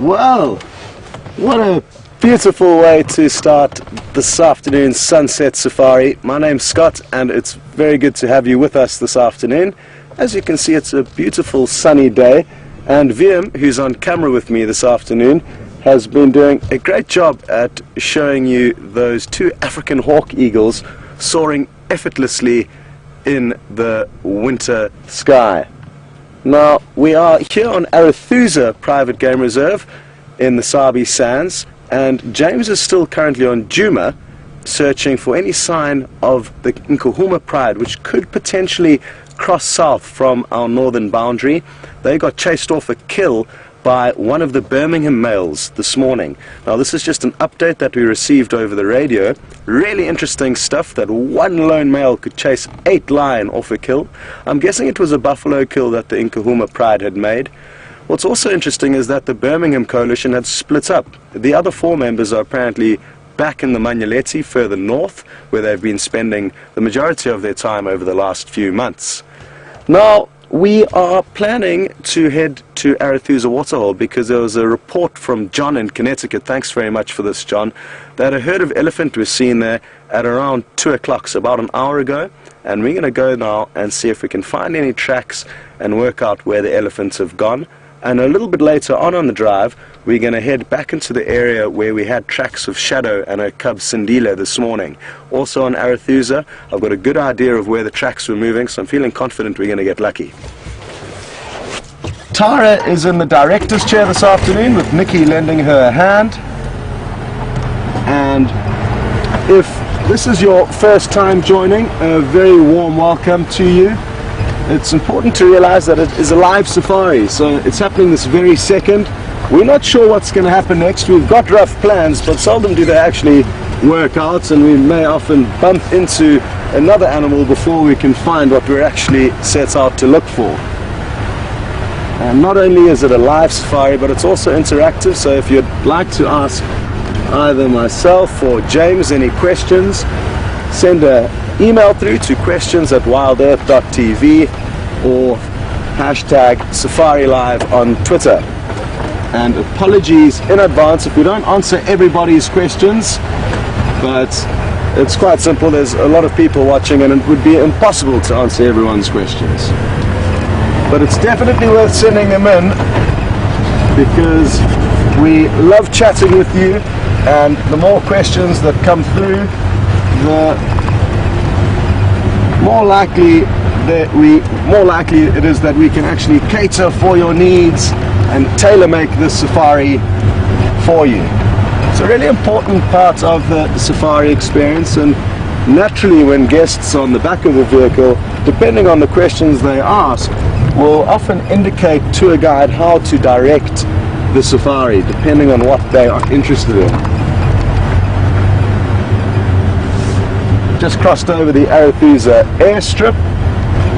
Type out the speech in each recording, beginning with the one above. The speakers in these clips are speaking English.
Well, what a beautiful way to start this afternoon's sunset safari. My name's Scott and it's very good to have you with us this afternoon. As you can see, it's a beautiful sunny day, and Wiem, who's on camera with me this afternoon, has been doing a great job at showing you those two African hawk eagles soaring effortlessly in the winter sky. Now, we are here on Arathusa Private Game Reserve in the Sabi Sands, and James is still currently on Djuma searching for any sign of the Nkuhuma Pride, which could potentially cross south from our northern boundary. They got chased off a kill by one of the Birmingham males this morning. Now, this is just an update that we received over the radio. Really interesting stuff that one lone male could chase 8 lion off a kill. I'm guessing it was a buffalo kill that the Nkuhuma Pride had made. What's also interesting is that the Birmingham coalition had split up. The other 4 members are apparently back in the Manyeleti further north, where they've been spending the majority of their time over the last few months. Now, we are planning to head to Arathusa Waterhole because there was a report from John in Connecticut, thanks very much for this, John, that a herd of elephant was seen there at around 2 o'clock, so about an hour ago, and we're going to go now and see if we can find any tracks and work out where the elephants have gone. And a little bit later on the drive, we're going to head back into the area where we had tracks of Shadow and her cub Sindile this morning. Also on Arathusa, I've got a good idea of where the tracks were moving, so I'm feeling confident we're going to get lucky. Tara is in the director's chair this afternoon with Nikki lending her a hand. And if this is your first time joining, a very warm welcome to you. It's important to realize that it is a live safari, so it's happening this very second. We're not sure what's going to happen next. We've got rough plans, but seldom do they actually work out, and we may often bump into another animal before we can find what we're actually set out to look for. And not only is it a live safari, but it's also interactive, so if you'd like to ask either myself or James any questions, send an email through to questions@WildEarthTV or hashtag #SafariLive on Twitter. And apologies in advance if we don't answer everybody's questions, but it's quite simple. There's a lot of people watching and it would be impossible to answer everyone's questions. But it's definitely worth sending them in because we love chatting with you, and the more questions that come through, the more likely it is that we can actually cater for your needs and tailor-make this safari for you. It's a really important part of the safari experience, and naturally when guests are on the back of the vehicle, depending on the questions they ask, will often indicate to a guide how to direct the safari depending on what they are interested in. Just crossed over the Arathusa airstrip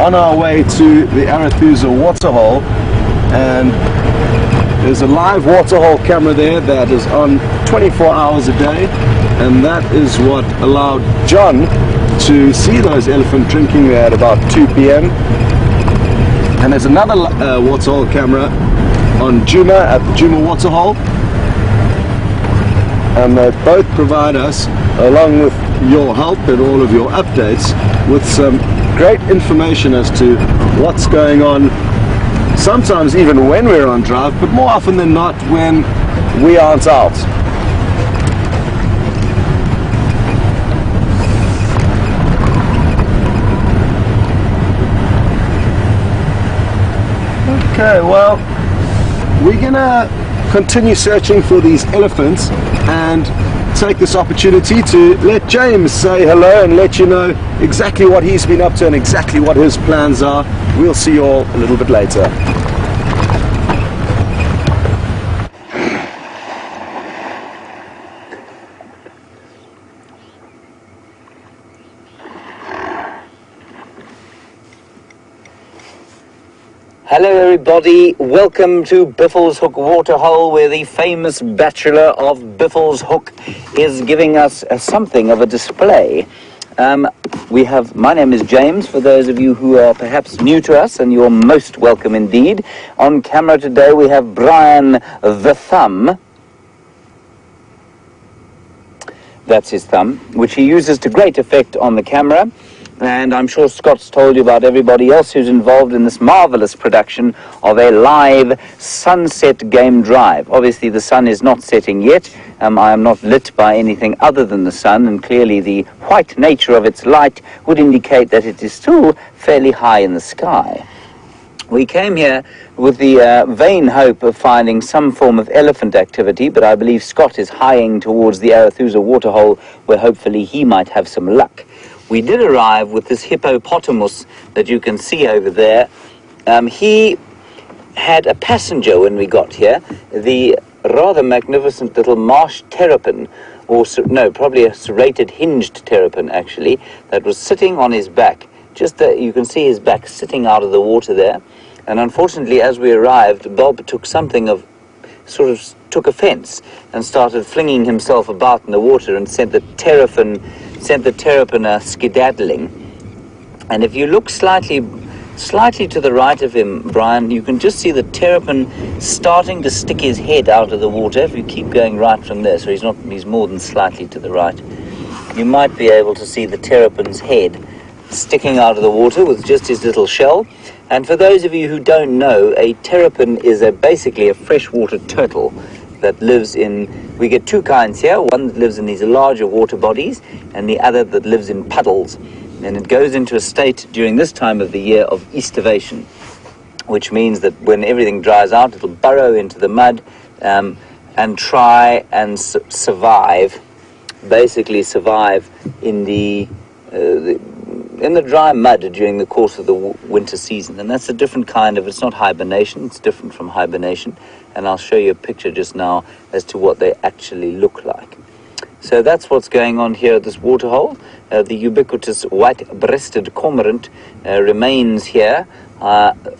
on our way to the Arathusa Waterhole, and there's a live waterhole camera there that is on 24 hours a day, and that is what allowed John to see those elephant drinking there at about 2 p.m. And there's another waterhole camera on Djuma at the Djuma Waterhole, and they both provide us, along with your help and all of your updates, with some great information as to what's going on, sometimes even when we're on drive, but more often than not when we aren't out. Okay, well, we're gonna continue searching for these elephants and take this opportunity to let James say hello and let you know exactly what he's been up to and exactly what his plans are. We'll see you all a little bit later. Hello everybody, welcome to Biffle's Hook Waterhole, where the famous bachelor of Biffle's Hook is giving us something of a display. My name is James, for those of you who are perhaps new to us, and you're most welcome indeed. On camera today we have Brian the Thumb. That's his thumb, which he uses to great effect on the camera. And I'm sure Scott's told you about everybody else who's involved in this marvelous production of a live sunset game drive. Obviously, the sun is not setting yet. I am not lit by anything other than the sun, and clearly the white nature of its light would indicate that it is still fairly high in the sky. We came here with the vain hope of finding some form of elephant activity, but I believe Scott is hieing towards the Arethusa waterhole, where hopefully he might have some luck. We did arrive with this hippopotamus that you can see over there. He had a passenger when we got here, the rather magnificent little marsh terrapin, or no, probably a serrated hinged terrapin actually, that was sitting on his back. Just there, you can see his back sitting out of the water there. And unfortunately, as we arrived, Bob took offense and started flinging himself about in the water and sent the terrapin skedaddling. And if you look slightly to the right of him, Brian, you can just see the terrapin starting to stick his head out of the water. If you keep going right from there, so he's more than slightly to the right, you might be able to see the terrapin's head sticking out of the water with just his little shell. And for those of you who don't know, a terrapin is basically a freshwater turtle that lives in, we get two kinds here, one that lives in these larger water bodies and the other that lives in puddles. And it goes into a state during this time of the year of estivation, which means that when everything dries out, it'll burrow into the mud and try and survive in the dry mud during the course of the winter season. And that's a different kind of, it's not hibernation, it's different from hibernation. And I'll show you a picture just now as to what they actually look like. So that's what's going on here at this waterhole. The ubiquitous white-breasted cormorant remains here,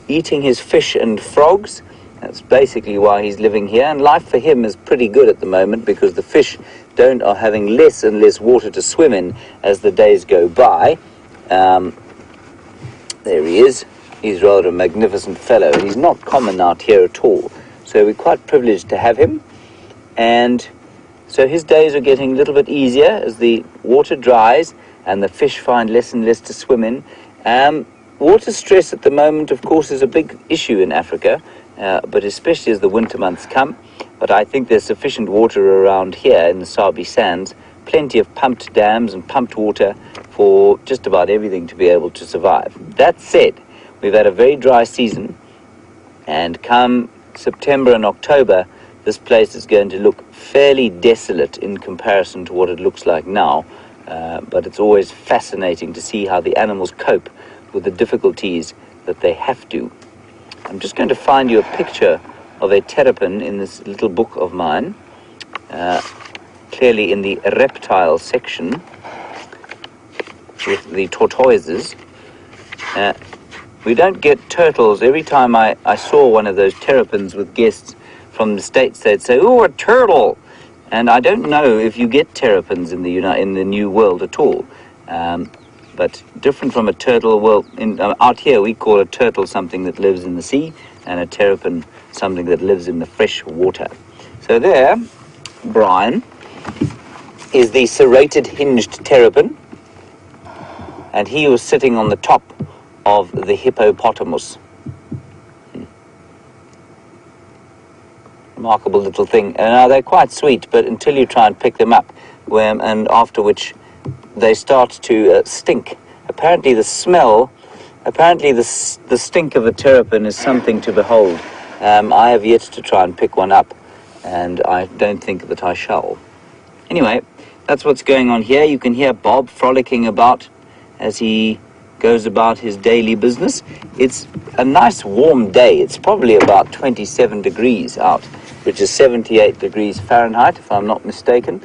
eating his fish and frogs. That's basically why he's living here. And life for him is pretty good at the moment, because the fish are having less and less water to swim in as the days go by. There he is. He's rather a magnificent fellow, and he's not common out here at all. So we're quite privileged to have him. And so his days are getting a little bit easier as the water dries and the fish find less and less to swim in. Water stress at the moment, of course, is a big issue in Africa, but especially as the winter months come. But I think there's sufficient water around here in the Sabi Sands, plenty of pumped dams and pumped water for just about everything to be able to survive. That said, we've had a very dry season, and come September and October, this place is going to look fairly desolate in comparison to what it looks like now, but it's always fascinating to see how the animals cope with the difficulties that they have to. I'm just going to find you a picture of a terrapin in this little book of mine, clearly in the reptile section with the tortoises. We don't get turtles. Every time I saw one of those terrapins with guests from the States, they'd say, "Oh, a turtle!" And I don't know if you get terrapins in the New World at all. But different from a turtle, well, out here we call a turtle something that lives in the sea, and a terrapin something that lives in the fresh water. So there, Brian, is the serrated hinged terrapin, and he was sitting on the top of the hippopotamus. Remarkable little thing. Now they're quite sweet, but until you try and pick them up, and after which they start to stink. Apparently the stink of a terrapin is something to behold. I have yet to try and pick one up, and I don't think that I shall. Anyway, that's what's going on here. You can hear Bob frolicking about as he goes about his daily business. It's a nice warm day. It's probably about 27 degrees out, which is 78 degrees Fahrenheit, if I'm not mistaken.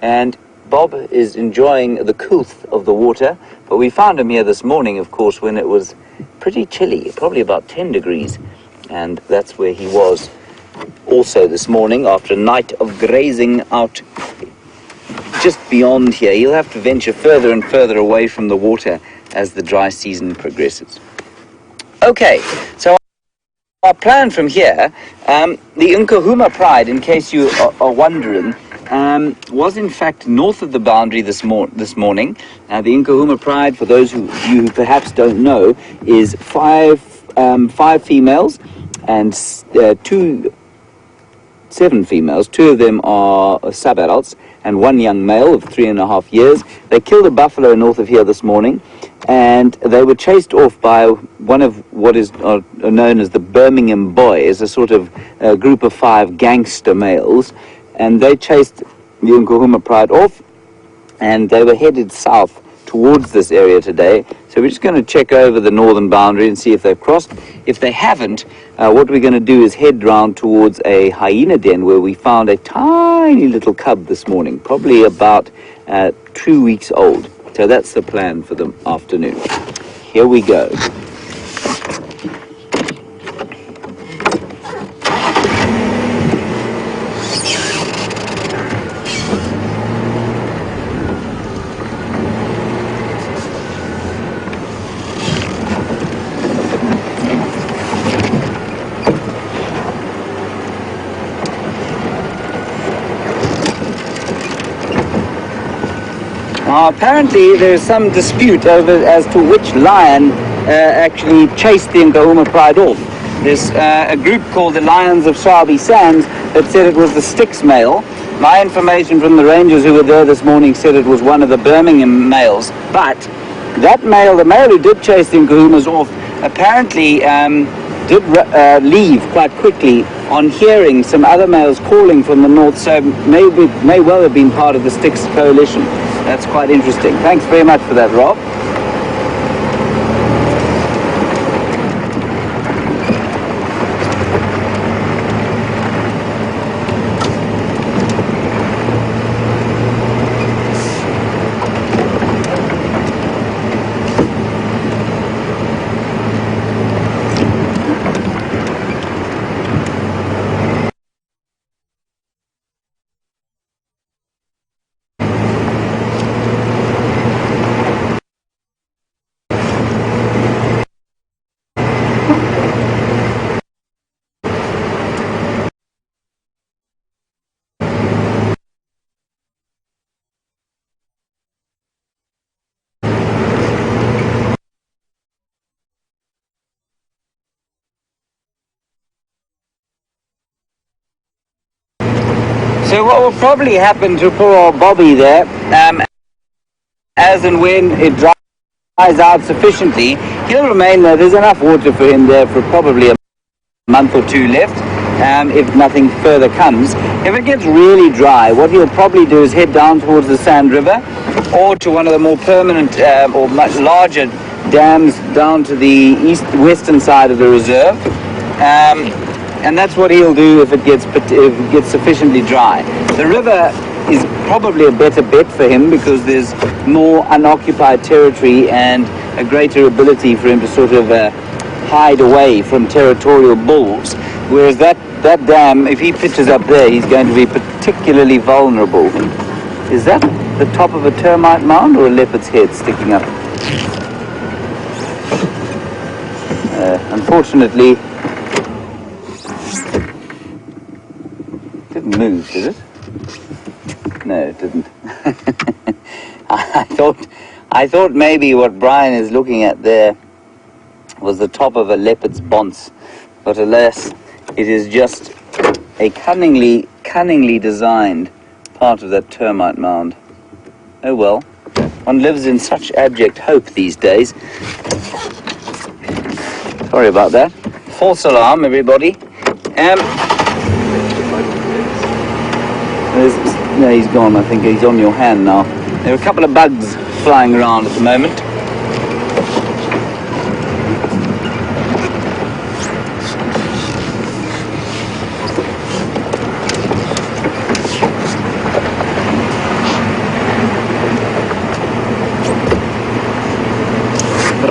And Bob is enjoying the coolth of the water, but we found him here this morning, of course, when it was pretty chilly, probably about 10 degrees. And that's where he was also this morning after a night of grazing out just beyond here. He'll have to venture further and further away from the water as the dry season progresses. Okay, so our plan from here, the Nkahuma Pride, in case you are wondering, was in fact north of the boundary this morning. The Nkahuma Pride, for those who perhaps don't know, is five females and 7 females. 2 of them are sub-adults and 1 young male of 3.5 years. They killed a buffalo north of here this morning, and they were chased off by one of what is known as the Birmingham Boys, a sort of group of 5 gangster males, and they chased the Nkahuma Pride off, and they were headed south towards this area today. So we're just going to check over the northern boundary and see if they've crossed. If they haven't, what we're going to do is head round towards a hyena den where we found a tiny little cub this morning, probably about 2 weeks old. So that's the plan for the afternoon. Here we go. Apparently there's some dispute over as to which lion actually chased the Nkahuma Pride off. There's a group called the Lions of Swabi Sands that said it was the Styx male. My information from the rangers who were there this morning said it was one of the Birmingham males. But that male, the male who did chase the Nkahumas off, apparently did leave quite quickly on hearing some other males calling from the north, so may well have been part of the Styx coalition. That's quite interesting. Thanks very much for that, Rob. So what will probably happen to poor old Bobby there, as and when it dries out sufficiently, he'll remain there. There's enough water for him there for probably a month or 2 left, if nothing further comes. If it gets really dry, what he'll probably do is head down towards the Sand River, or to one of the more permanent or much larger dams down to the western side of the reserve. And that's what he'll do if it gets sufficiently dry. The river is probably a better bet for him because there's more unoccupied territory and a greater ability for him to sort of hide away from territorial bulls. Whereas that dam, if he pitches up there, he's going to be particularly vulnerable. Is that the top of a termite mound or a leopard's head sticking up? Unfortunately, didn't move, did it? No, it didn't. I thought maybe what Brian is looking at there was the top of a leopard's bonce, but alas, it is just a cunningly designed part of that termite mound. Oh well, one lives in such abject hope these days. Sorry about that. False alarm, everybody. No, he's gone. I think he's on your hand now. There are a couple of bugs flying around at the moment.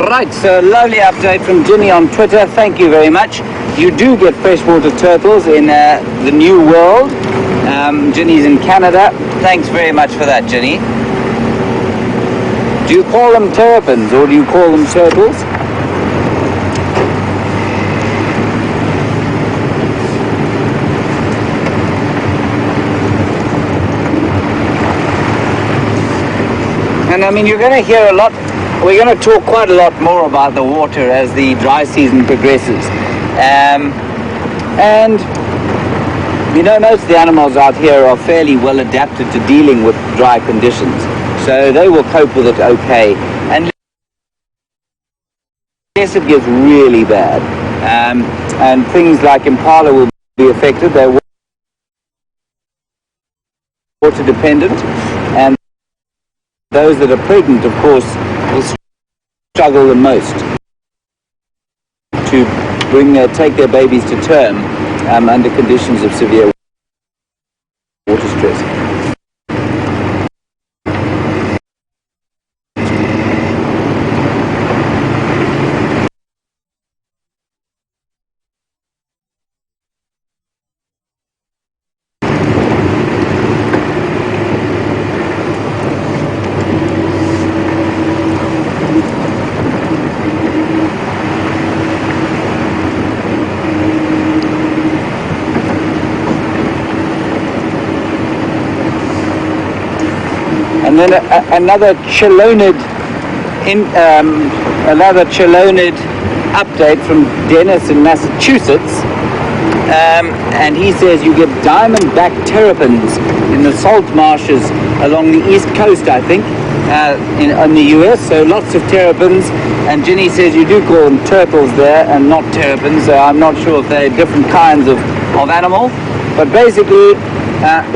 Right, so lovely update from Ginny on Twitter. Thank you very much. You do get freshwater turtles in the New World. Ginny's in Canada. Thanks very much for that, Ginny. Do you call them terrapins or do you call them turtles? And I mean, you're going to hear a lot, we're going to talk quite a lot more about the water as the dry season progresses. And, you know, most of the animals out here are fairly well adapted to dealing with dry conditions. So they will cope with it okay. And unless it gets really bad, and things like impala will be affected, they're water dependent. And those that are pregnant, of course, will struggle the most to take their babies to term under conditions of severe water stress. And then another chelonid update from Dennis in Massachusetts, and he says you get diamondback terrapins in the salt marshes along the east coast, I think, in the US. So lots of terrapins, and Ginny says you do call them turtles there and not terrapins. So I'm not sure if they're different kinds of animal, but basically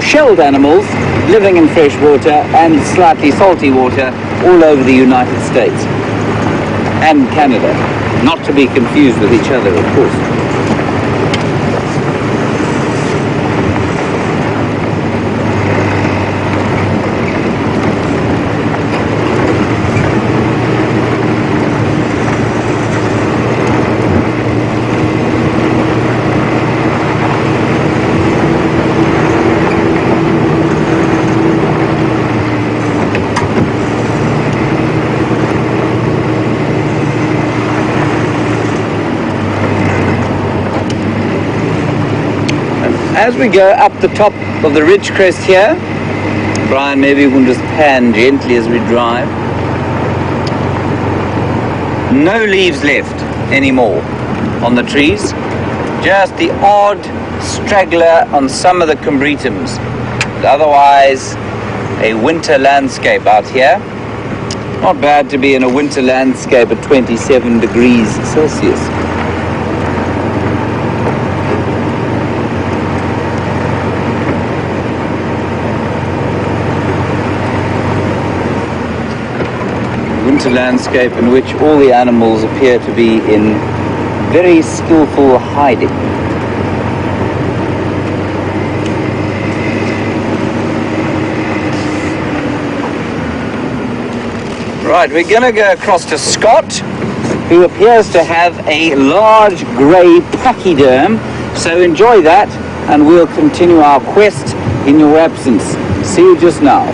shelled animals living in fresh water and slightly salty water all over the United States and Canada, not to be confused with each other, of course. As we go up the top of the ridge crest here, Brian, maybe we can just pan gently as we drive. No leaves left anymore on the trees, just the odd straggler on some of the combretums. Otherwise, a winter landscape out here. Not bad to be in a winter landscape at 27 degrees Celsius. Winter landscape in which all the animals appear to be in very skillful hiding. Right, we're going to go across to Scott, who appears to have a large grey pachyderm, so enjoy that and we'll continue our quest in your absence. See you just now.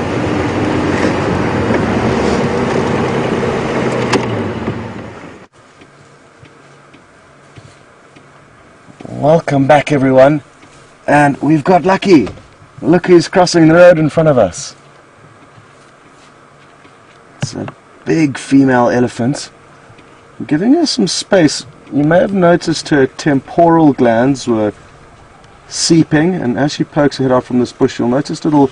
Welcome back, everyone, and we've got lucky. Look who's crossing the road in front of us. It's a big female elephant giving her some space. You may have noticed her temporal glands were seeping, and as she pokes her head out from this bush, you'll notice little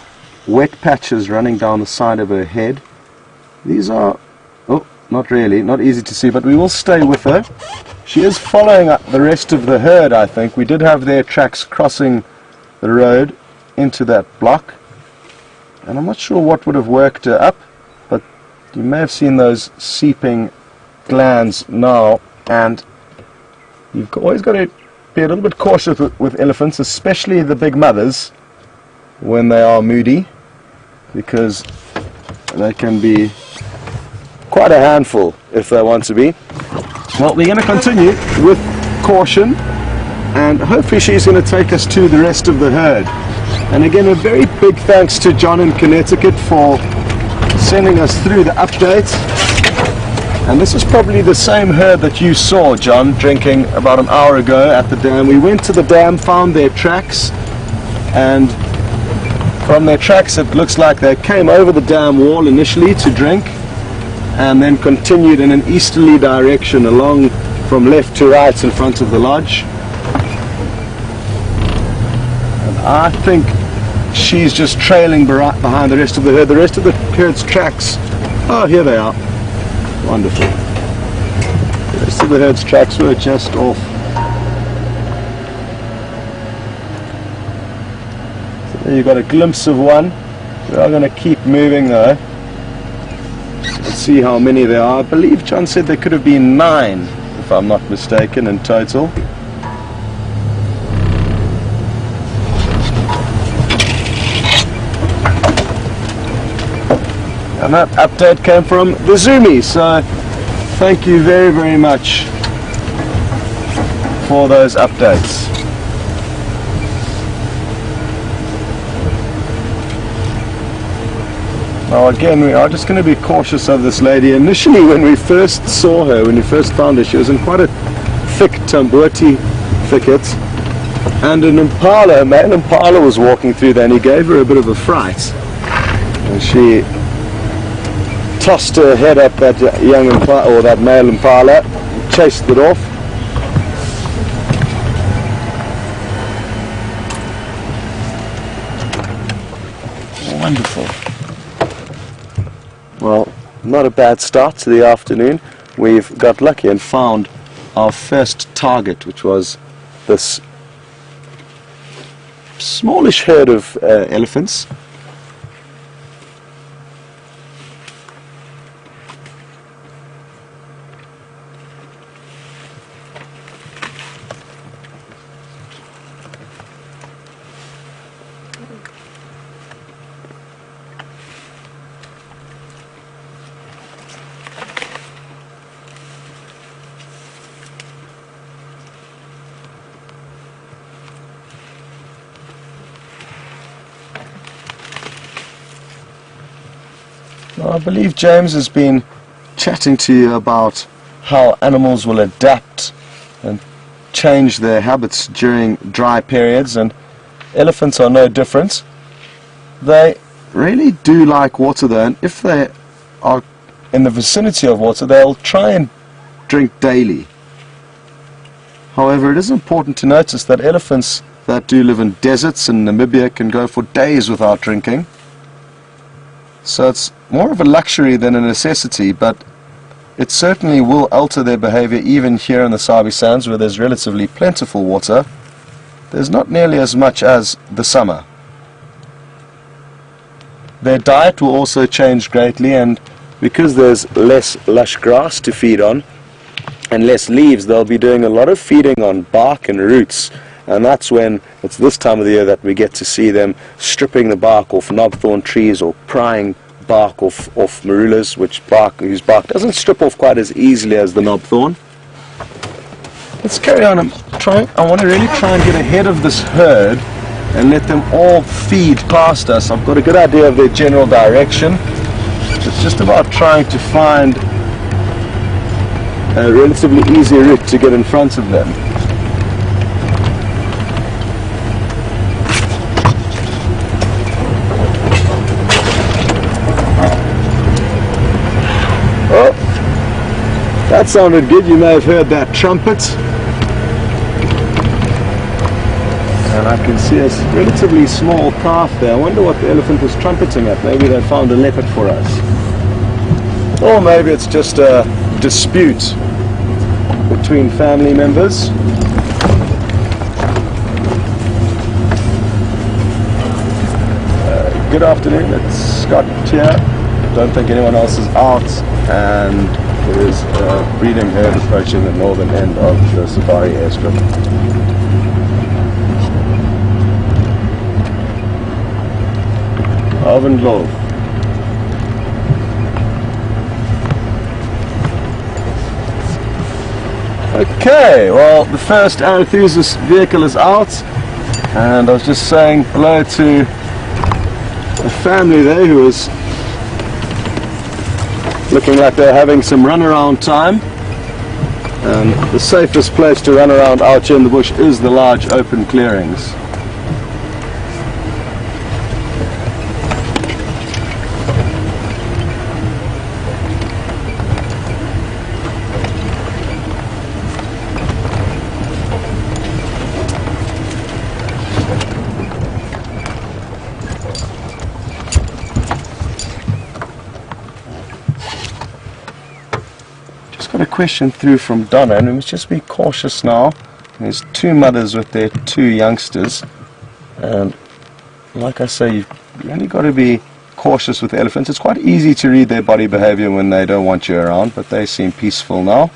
wet patches running down the side of her head. These are, oh, not really, not easy to see, but we will stay with her. She is following up the rest of the herd, I think. We did have their tracks crossing the road into that block, and I'm not sure what would have worked her up, but you may have seen those seeping glands now, and you've always got to be a little bit cautious with elephants, especially the big mothers, when they are moody, because they can be quite a handful if they want to be. Well, we're going to continue with caution, and hopefully she's going to take us to the rest of the herd. And again, a very big thanks to John in Connecticut for sending us through the update. And this is probably the same herd that you saw, John, drinking about an hour ago at the dam. We went to the dam, found their tracks, and from their tracks it looks like they came over the dam wall initially to drink and then continued in an easterly direction along from left to right in front of the lodge. And I think she's just trailing behind the rest of the herd. The rest of the herd's tracks, oh, here they are. Wonderful. The rest of the herd's tracks were just off. So there you got a glimpse of one. We are going to keep moving though. Let's see how many there are. I believe John said there could have been 9, if I'm not mistaken, in total. And that update came from the Zoomies, so thank you very, very much for those updates. Now again, we are just going to be cautious of this lady. Initially, when we first saw her, when we first found her, she was in quite a thick Tamboti thicket, and an impala, a male impala, was walking through there, and he gave her a bit of a fright, and she tossed her head up that young impala, or that male impala, chased it off. Wonderful. Well, not a bad start to the afternoon. We've got lucky and found our first target, which was this smallish herd of elephants. I believe James has been chatting to you about how animals will adapt and change their habits during dry periods, and elephants are no different. They really do like water though, and if they are in the vicinity of water, they'll try and drink daily. However, it is important to notice that elephants that do live in deserts in Namibia can go for days without drinking. So it's more of a luxury than a necessity, but it certainly will alter their behavior even here in the Sabi Sands, where there's relatively plentiful water. There's not nearly as much as the summer. Their diet will also change greatly, and because there's less lush grass to feed on and less leaves, they'll be doing a lot of feeding on bark and roots. And that's when it's this time of the year that we get to see them stripping the bark off knobthorn trees or prying bark off marulas, whose bark doesn't strip off quite as easily as the knobthorn. Let's carry on. I want to really try and get ahead of this herd and let them all feed past us. I've got a good idea of their general direction. It's just about trying to find a relatively easy route to get in front of them. Oh, that sounded good. You may have heard that trumpet. And I can see a relatively small calf there. I wonder what the elephant was trumpeting at. Maybe they found a leopard for us. Or maybe it's just a dispute between family members. Good afternoon, it's Scott here. Don't think anyone else is out, and there is a breeding herd approaching the northern end of the safari airstrip. Avondlof. Okay, well, the first Arethusa's vehicle is out. And I was just saying hello to a family there who was looking like they're having some runaround time. And the safest place to run around out here in the bush is the large open clearings. Got a question through from Donna, and we must just be cautious now. There's two mothers with their two youngsters, and like I say, you've only got to be cautious with elephants. It's quite easy to read their body behavior when they don't want you around, but they seem peaceful now.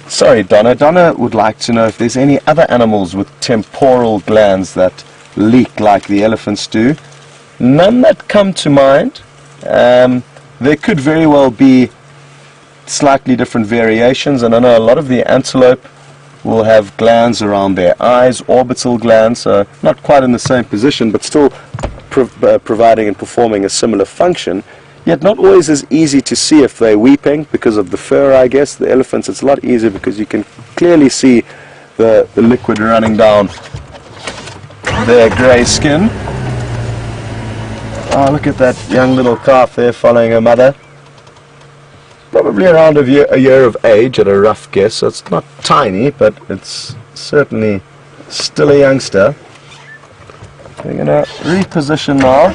Sorry, Donna. Donna would like to know if there's any other animals with temporal glands that leak like the elephants do. None that come to mind. There could very well be slightly different variations, and I know a lot of the antelope will have glands around their eyes, orbital glands, so not quite in the same position, but still providing and performing a similar function, yet not always as easy to see if they're weeping because of the fur, I guess. The elephants, it's a lot easier because you can clearly see the liquid running down their grey skin. Oh, look at that young little calf there following her mother. Probably around a year of age at a rough guess, so it's not tiny, but it's certainly still a youngster. We're going to reposition now.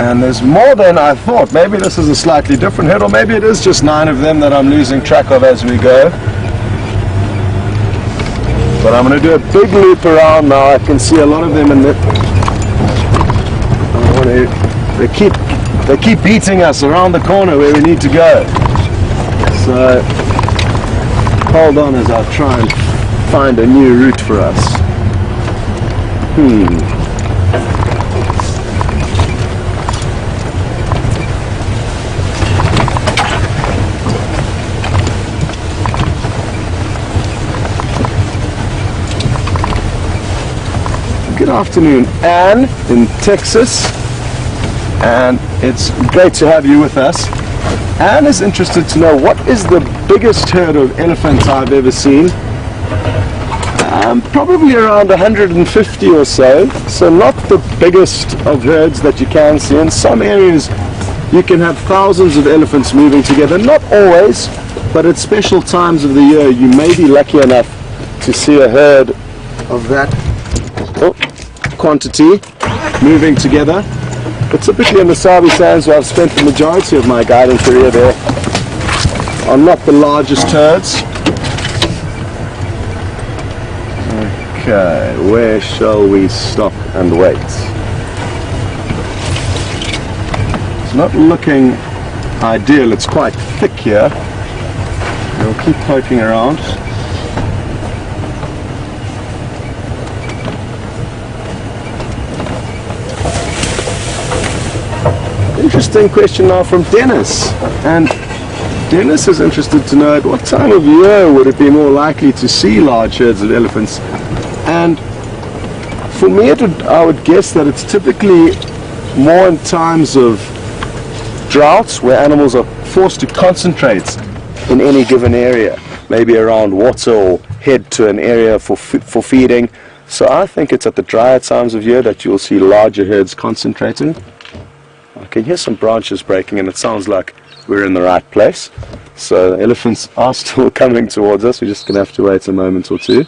And there's more than I thought. Maybe this is a slightly different herd, or maybe it is just 9 of them that I'm losing track of as we go. But I'm going to do a big loop around now. I can see a lot of them in the... They keep beating us around the corner where we need to go. So hold on as I try and find a new route for us. Good afternoon, Anne in Texas, and it's great to have you with us. Anne is interested to know what is the biggest herd of elephants I've ever seen. Probably around 150 or so, so not the biggest of herds that you can see. In some areas you can have thousands of elephants moving together, not always, but at special times of the year you may be lucky enough to see a herd of that quantity moving together. But typically in the Sabi Sands, where I've spent the majority of my guiding career there, are not the largest herds. Okay, where shall we stop and wait? It's not looking ideal, it's quite thick here. We'll keep poking around. Interesting question now from Dennis, and Dennis is interested to know at what time of year would it be more likely to see large herds of elephants. And for me I would guess that it's typically more in times of droughts where animals are forced to concentrate in any given area, maybe around water or head to an area for feeding. So I think it's at the drier times of year that you'll see larger herds concentrating. I can hear some branches breaking, and it sounds like we're in the right place. So elephants are still coming towards us. We're just going to have to wait a moment or two.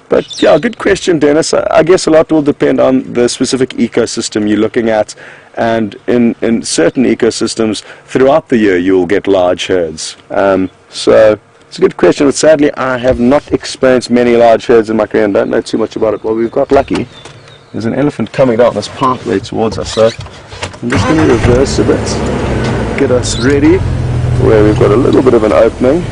But yeah, good question, Dennis. I guess a lot will depend on the specific ecosystem you're looking at. And in certain ecosystems throughout the year, you'll get large herds. So it's a good question, but sadly I have not experienced many large herds in my career and don't know too much about it. Well, we've got lucky. There's an elephant coming down this pathway towards us. So I'm just going to reverse a bit, get us ready, where we've got a little bit of an opening.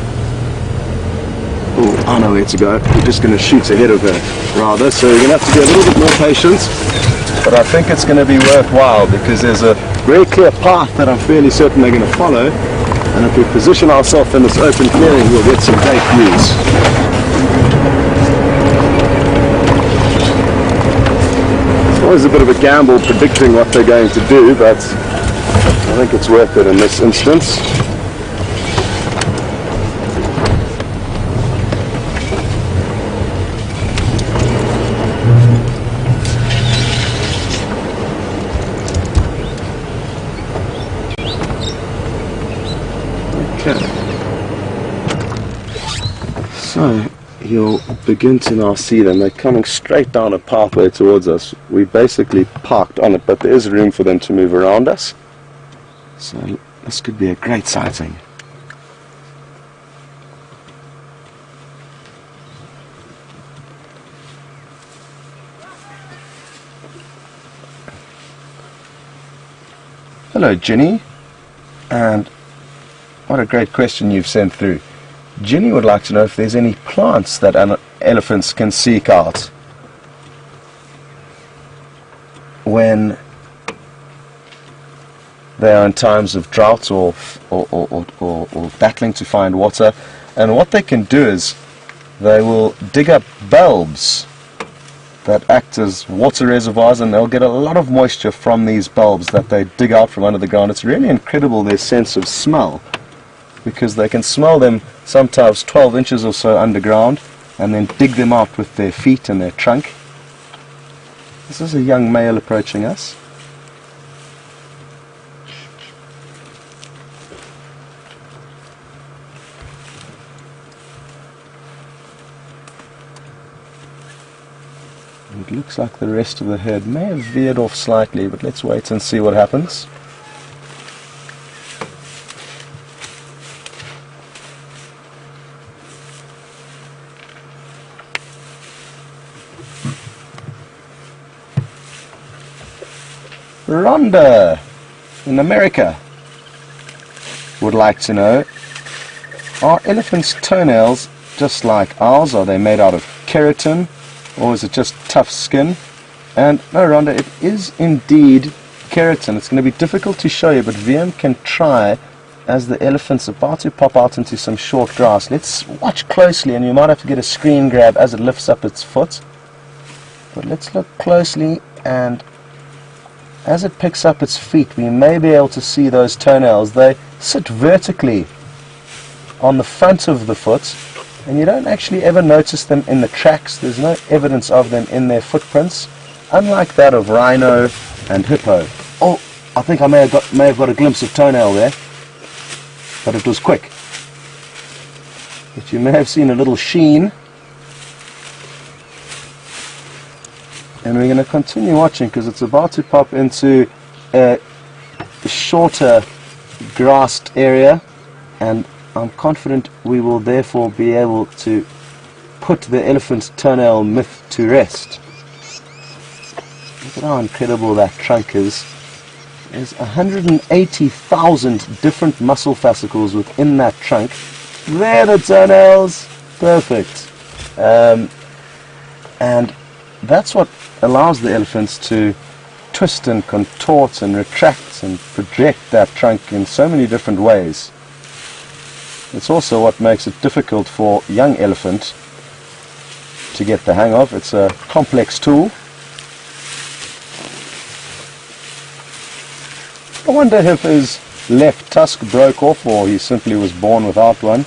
Oh, I know where to go. We're just going to shoot ahead of her, rather, so we're going to have to be a little bit more patient, but I think it's going to be worthwhile because there's a very clear path that I'm fairly certain they're going to follow, And if we position ourselves in this open clearing, we'll get some great views. It's always a bit of a gamble predicting what they're going to do, but I think it's worth it in this instance. So you'll begin to now see them. They're coming straight down a pathway towards us. We basically parked on it, but there is room for them to move around us. So this could be a great sighting. Hello Ginny, and what a great question you've sent through. Ginny would like to know if there's any plants that elephants can seek out when they are in times of drought or battling to find water. And what they can do is they will dig up bulbs that act as water reservoirs, and they'll get a lot of moisture from these bulbs that they dig out from under the ground. It's really incredible, their sense of smell, because they can smell them sometimes 12 inches or so underground and then dig them out with their feet and their trunk. This is a young male approaching us. It looks like the rest of the herd may have veered off slightly, but let's wait and see what happens. Rhonda in America would like to know, are elephants' toenails just like ours? Are they made out of keratin, or is it just tough skin? And no, Rhonda, it is indeed keratin. It's going to be difficult to show you, but VM can try as the elephant's about to pop out into some short grass. Let's watch closely, and you might have to get a screen grab as it lifts up its foot. But let's look closely, and as it picks up its feet, we may be able to see those toenails. They sit vertically on the front of the foot, and you don't actually ever notice them in the tracks. There's no evidence of them in their footprints, unlike that of rhino and hippo. Oh, I think I may have got a glimpse of toenail there, but it was quick. But you may have seen a little sheen. And we're going to continue watching because it's about to pop into a shorter grassed area, and I'm confident we will therefore be able to put the elephant's toenail myth to rest. Look at how incredible that trunk is. There's 180,000 different muscle fascicles within that trunk. There the toenails! Perfect. And that's what allows the elephants to twist and contort and retract and project that trunk in so many different ways. It's also what makes it difficult for young elephant to get the hang of. It's a complex tool. I wonder if his left tusk broke off, or he simply was born without one.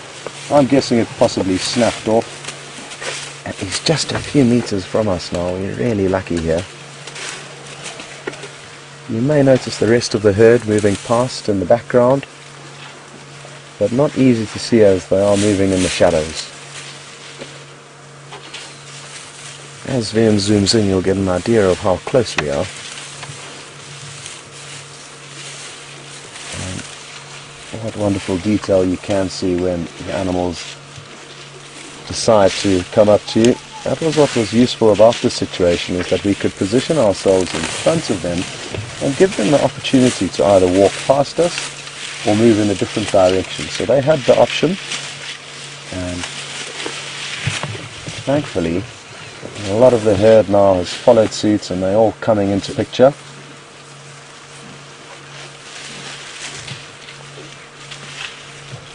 I'm guessing it possibly snapped off. And he's just a few meters from us now. We're really lucky here. You may notice the rest of the herd moving past in the background, but not easy to see as they are moving in the shadows. As VM zooms in, you'll get an idea of how close we are. And what wonderful detail you can see when the animals decide to come up to you. That was what was useful about this situation, is that we could position ourselves in front of them and give them the opportunity to either walk past us or move in a different direction. So they had the option, and thankfully a lot of the herd now has followed suit and they're all coming into picture.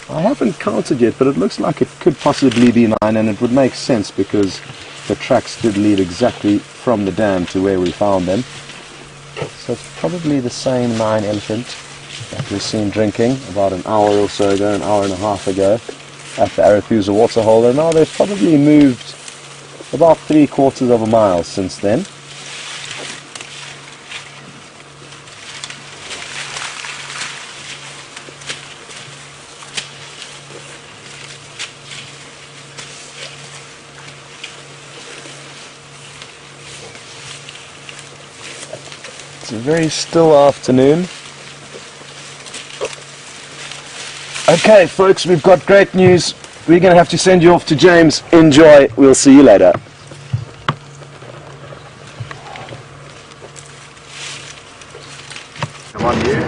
I haven't counted yet, but it looks like it could possibly be 9, and it would make sense because the tracks did lead exactly from the dam to where we found them. So it's probably the same 9 elephant that we've seen drinking about an hour or so ago, an hour and a half ago, at the Arathusa waterhole. And now they've probably moved about 3/4 of a mile since then. It's a very still afternoon. Okay folks, we've got great news. We're going to have to send you off to James. Enjoy. We'll see you later. Come on, you.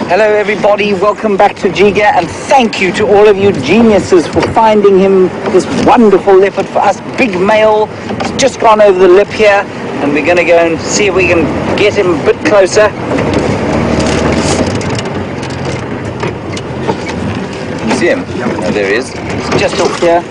Hello everybody, welcome back to Jiga, and thank you to all of you geniuses for finding him, this wonderful leopard for us, big male. He's just gone over the lip here, and we're going to go and see if we can get him a bit closer. Can you see him? Oh, there he is. He's just off here.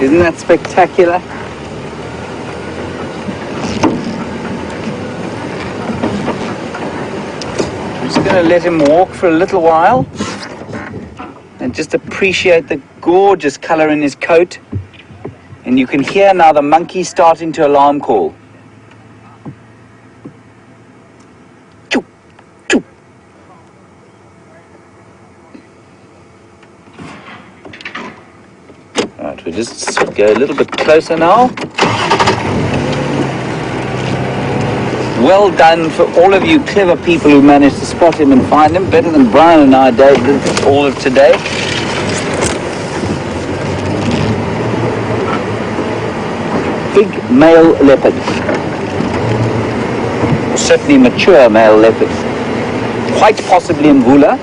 Isn't that spectacular? I'm just going to let him walk for a little while and just appreciate the gorgeous color in his coat. And you can hear now the monkey starting to alarm call. Choo, choo. Right, we'll just go a little bit closer now. Well done for all of you clever people who managed to spot him and find him, better than Brian and I did all of today. Big male leopard. Or certainly mature male leopard. Quite possibly Mvula.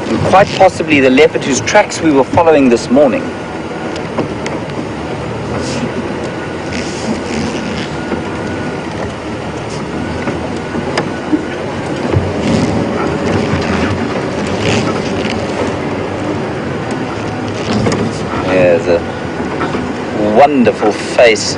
And quite possibly the leopard whose tracks we were following this morning. There's a wonderful face.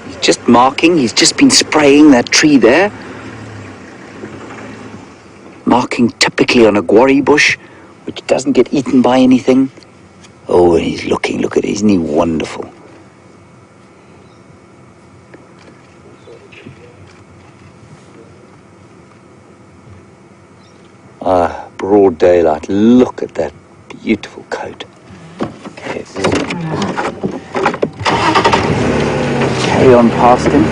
He's just marking, he's just been spraying that tree there. Marking typically on a guarri bush, which doesn't get eaten by anything. Oh, and he's looking, look at it, isn't he wonderful? Ah, broad daylight, look at that beautiful coat. Okay, carry on past him.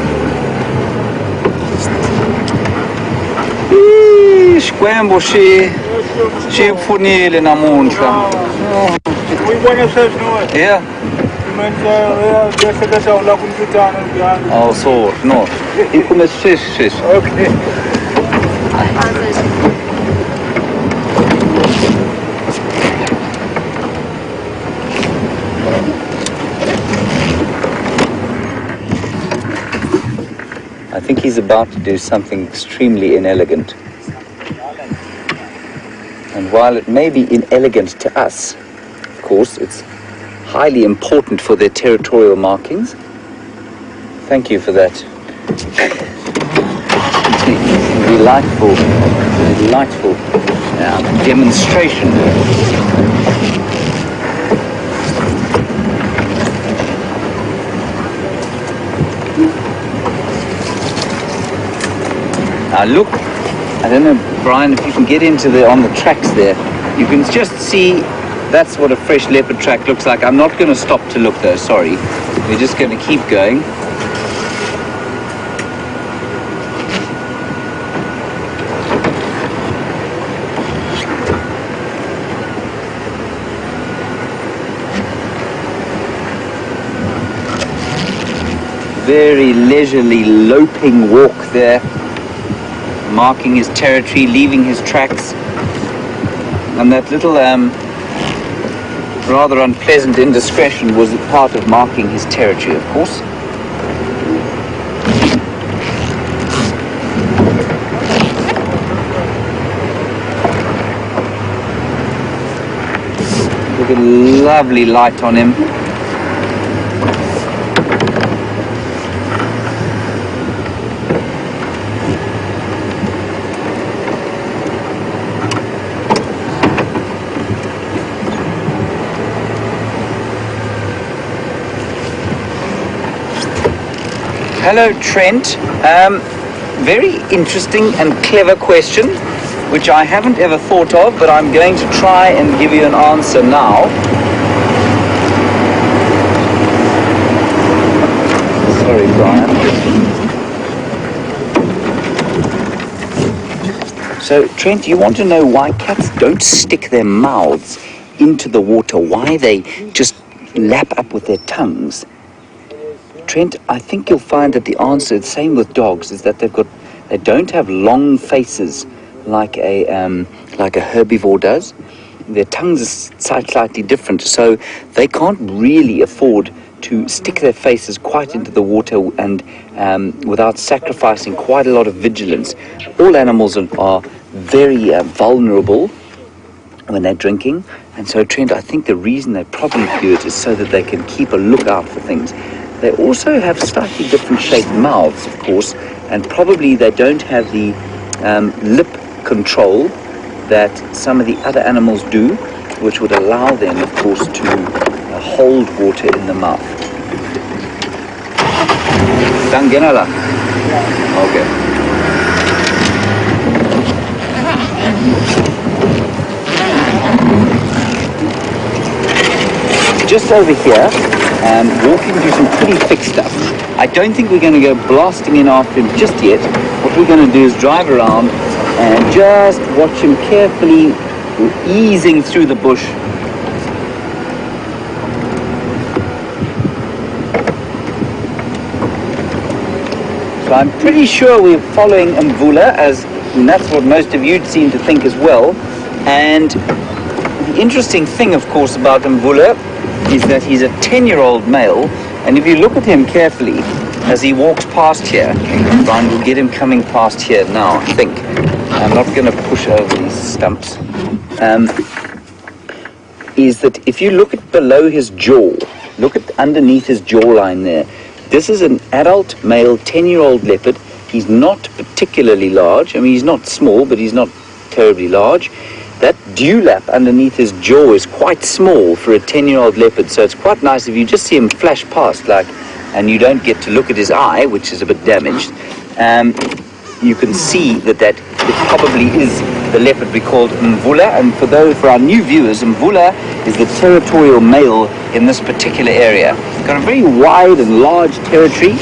Squamboshi, she funile namuncha. Yeah. Oh, so, no. Okay. I think he's about to do something extremely inelegant. And while it may be inelegant to us, of course, it's highly important for their territorial markings. Thank you for that. Delightful demonstration. Now look, I don't know, Brian, if you can get into on the tracks there, you can just see that's what a fresh leopard track looks like. I'm not going to stop to look though, sorry. We're just going to keep going. very leisurely loping walk there, marking his territory, leaving his tracks. And that little rather unpleasant indiscretion was part of marking his territory, of course. Look at the lovely light on him. Hello, Trent. Very interesting and clever question, which I haven't ever thought of, but I'm going to try and give you an answer now. Sorry, Brian. So, Trent, you want to know why cats don't stick their mouths into the water, why they just lap up with their tongues? Trent, I think you'll find that the answer, the same with dogs, is that they don't have long faces like a herbivore does. Their tongues are slightly different, so they can't really afford to stick their faces quite into the water and without sacrificing quite a lot of vigilance. All animals are very vulnerable when they're drinking, and so Trent, I think the reason they probably do it is so that they can keep a lookout for things. They also have slightly different shaped mouths, of course, and probably they don't have the lip control that some of the other animals do, which would allow them, of course, to hold water in the mouth. Dangenala. Okay. Just over here, walking through some pretty thick stuff. I don't think we're going to go blasting in after him just yet. What we're going to do is drive around and just watch him carefully easing through the bush. So I'm pretty sure we're following Mvula, and that's what most of you'd seem to think as well. And the interesting thing, of course, about Mvula is that he's a 10-year-old male, and if you look at him carefully as he walks past here, Brian, we'll get him coming past here now, I think. I'm not going to push over these stumps. Is that if you look at below his jaw, look at underneath his jawline there, this is an adult male 10-year-old leopard. He's not particularly large. I mean, he's not small, but he's not terribly large. That dewlap underneath his jaw is quite small for a 10-year-old leopard, so it's quite nice if you just see him flash past, and you don't get to look at his eye, which is a bit damaged. You can see that it probably is the leopard we called Mvula, and for our new viewers, Mvula is the territorial male in this particular area. He's got a very wide and large territory,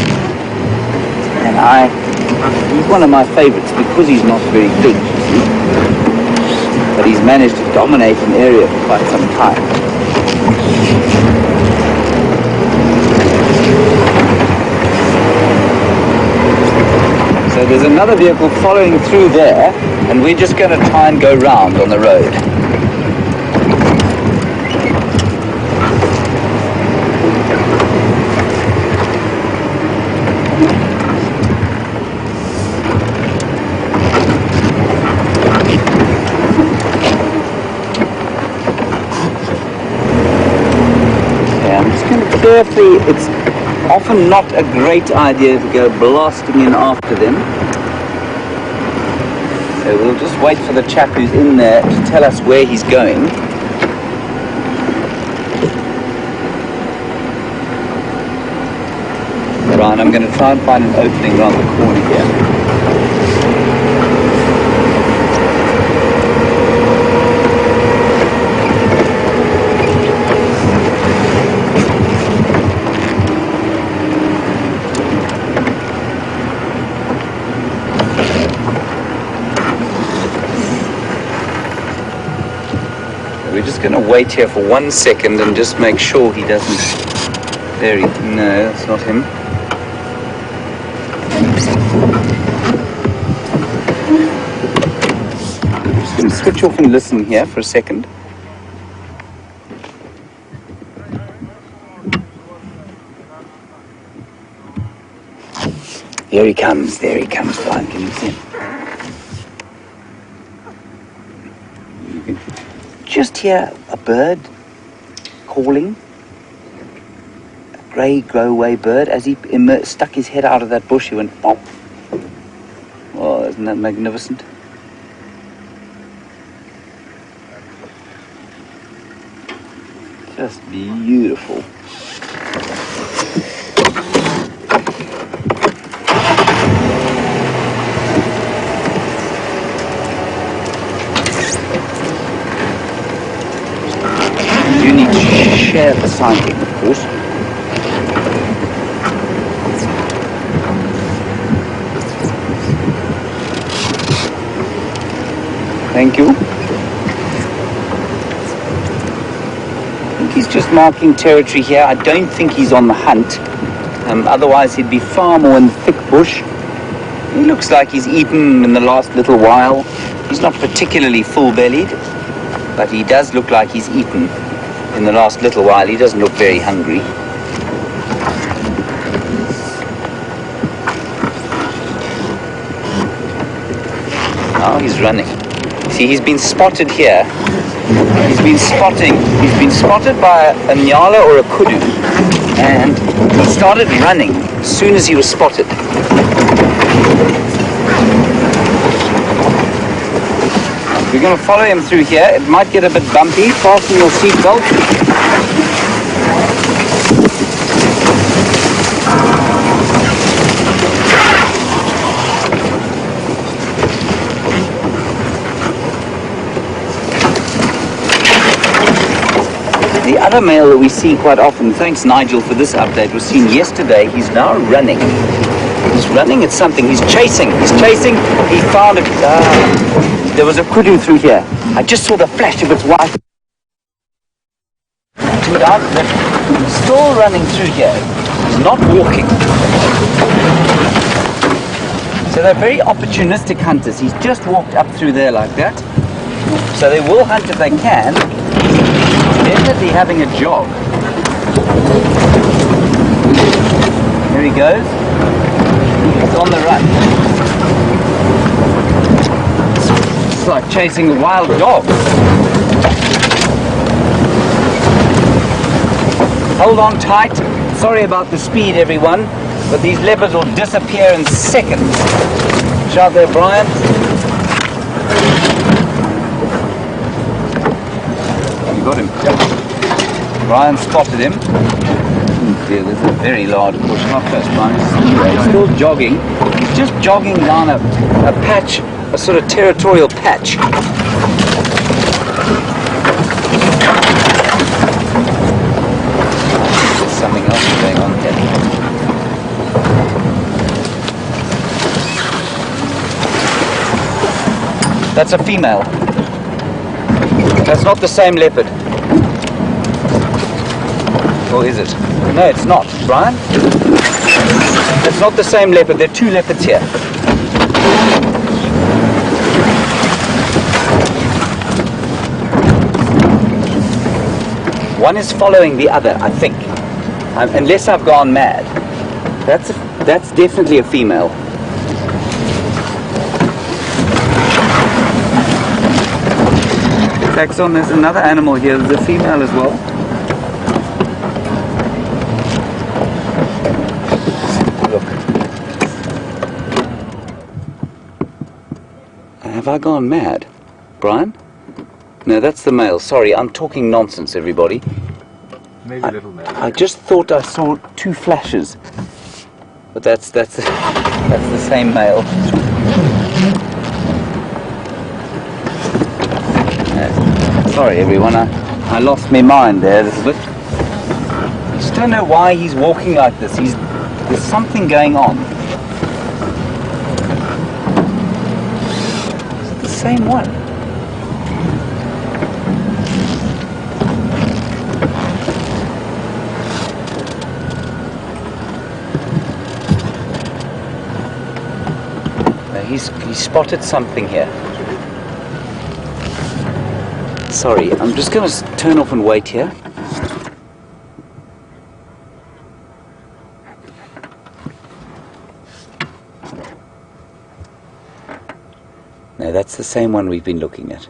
and he's one of my favorites because he's not very big. But he's managed to dominate an area for quite some time. So there's another vehicle following through there, and we're just going to try and go round on the road. Carefully, it's often not a great idea to go blasting in after them. So we'll just wait for the chap who's in there to tell us where he's going. Right, I'm going to try and find an opening around the corner here. We're just going to wait here for 1 second and just make sure he doesn't... No, that's not him. switch off and listen here for a second. There he comes, Brian, can you see him? You can just hear a bird calling, a grey, grow-away bird. As he stuck his head out of that bush, he went pop. Oh, isn't that magnificent? Just beautiful. You need to share the sighting, of course. Thank you. I think he's just marking territory here. I don't think he's on the hunt. Otherwise he'd be far more in the thick bush. He looks like he's eaten in the last little while. He's not particularly full-bellied, but he does look like he's eaten in the last little while. He doesn't look very hungry. Now he's running. See, he's been spotted here. He's been spotted by a nyala or a kudu, and he started running as soon as he was spotted. We're going to follow him through here. It might get a bit bumpy. Fasten your seatbelt. The other male that we see quite often, thanks Nigel for this update, was seen yesterday. He's now running. He's running at something. He's chasing. He found it. There was a kudu through here. I just saw the flash of its white. Still running through here. He's not walking. So they're very opportunistic hunters. He's just walked up through there like that. So they will hunt if they can. Definitely having a jog. Here he goes. He's on the run. It's like chasing a wild dog. Hold on tight. Sorry about the speed, everyone, but these leopards will disappear in seconds. Shout there, Brian. Got him. Brian spotted him. There's a very large bush. Not close, Brian. He's still jogging. He's just jogging down a patch, a sort of territorial patch. There's something else going on here. That's a female. That's not the same leopard. Or is it? No, it's not. Brian? It's not the same leopard. There are two leopards here. One is following the other, I think. Unless I've gone mad. That's definitely a female. Saxon, there's another animal here. There's a female as well. Look. Have I gone mad? Brian? No, that's the male. Sorry, I'm talking nonsense, everybody. Maybe a little male. I just thought I saw two flashes. But that's the same male. Sorry everyone, I lost my mind there a little bit. I just don't know why he's walking like this. There's something going on. Is it the same one? He's spotted something here. Sorry, I'm just going to turn off and wait here. No, that's the same one we've been looking at.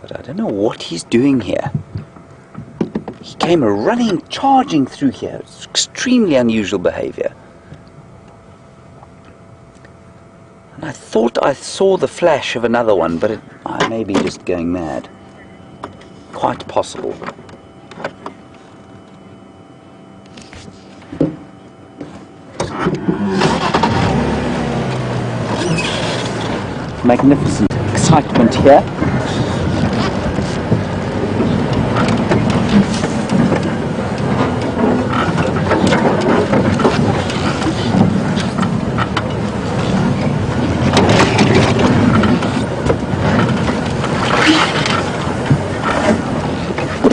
But I don't know what he's doing here. He came running, charging through here. It's extremely unusual behavior. And I thought I saw the flash of another one, but I may be just going mad. Quite possible. Magnificent excitement here.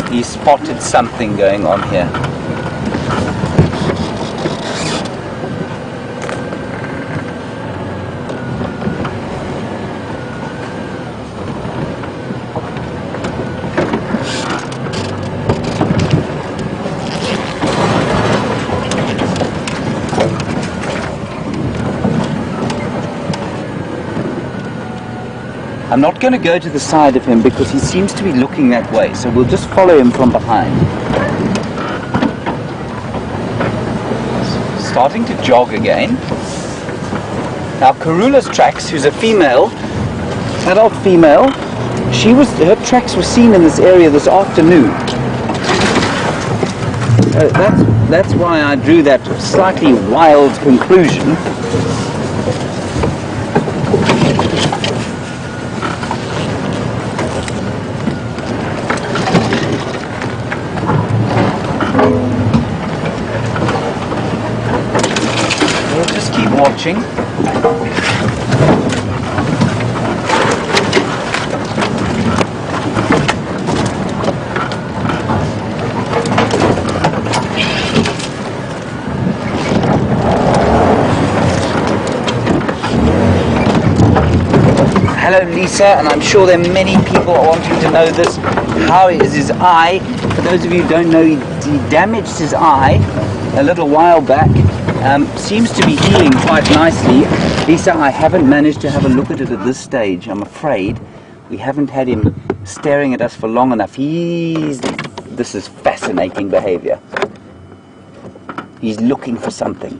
He spotted something going on here. I'm not going to go to the side of him because he seems to be looking that way, so we'll just follow him from behind. Starting to jog again. Now Karula's tracks, who's a female, adult female, her tracks were seen in this area this afternoon. That's why I drew that slightly wild conclusion. Watching. Hello Lisa, and I'm sure there are many people wanting to know this. How is his eye? For those of you who don't know, he damaged his eye a little while back. Seems to be healing quite nicely. Lisa, I haven't managed to have a look at it at this stage, I'm afraid. We haven't had him staring at us for long enough. This is fascinating behavior. He's looking for something.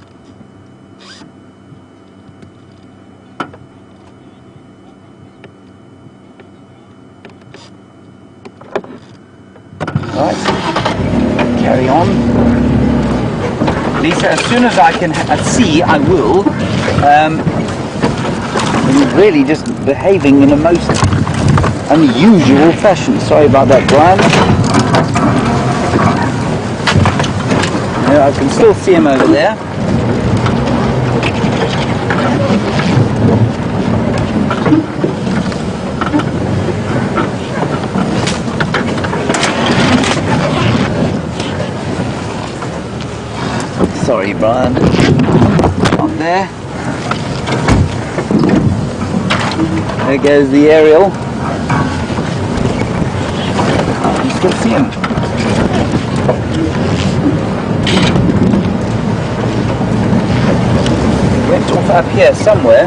Right, carry on. Lisa, as soon as I can see, I will. He's really just behaving in a most unusual fashion. Sorry about that, Brian. Yeah, I can still see him over there. Sorry, Brian. On there. There goes the aerial. You still see him. He went off up here somewhere.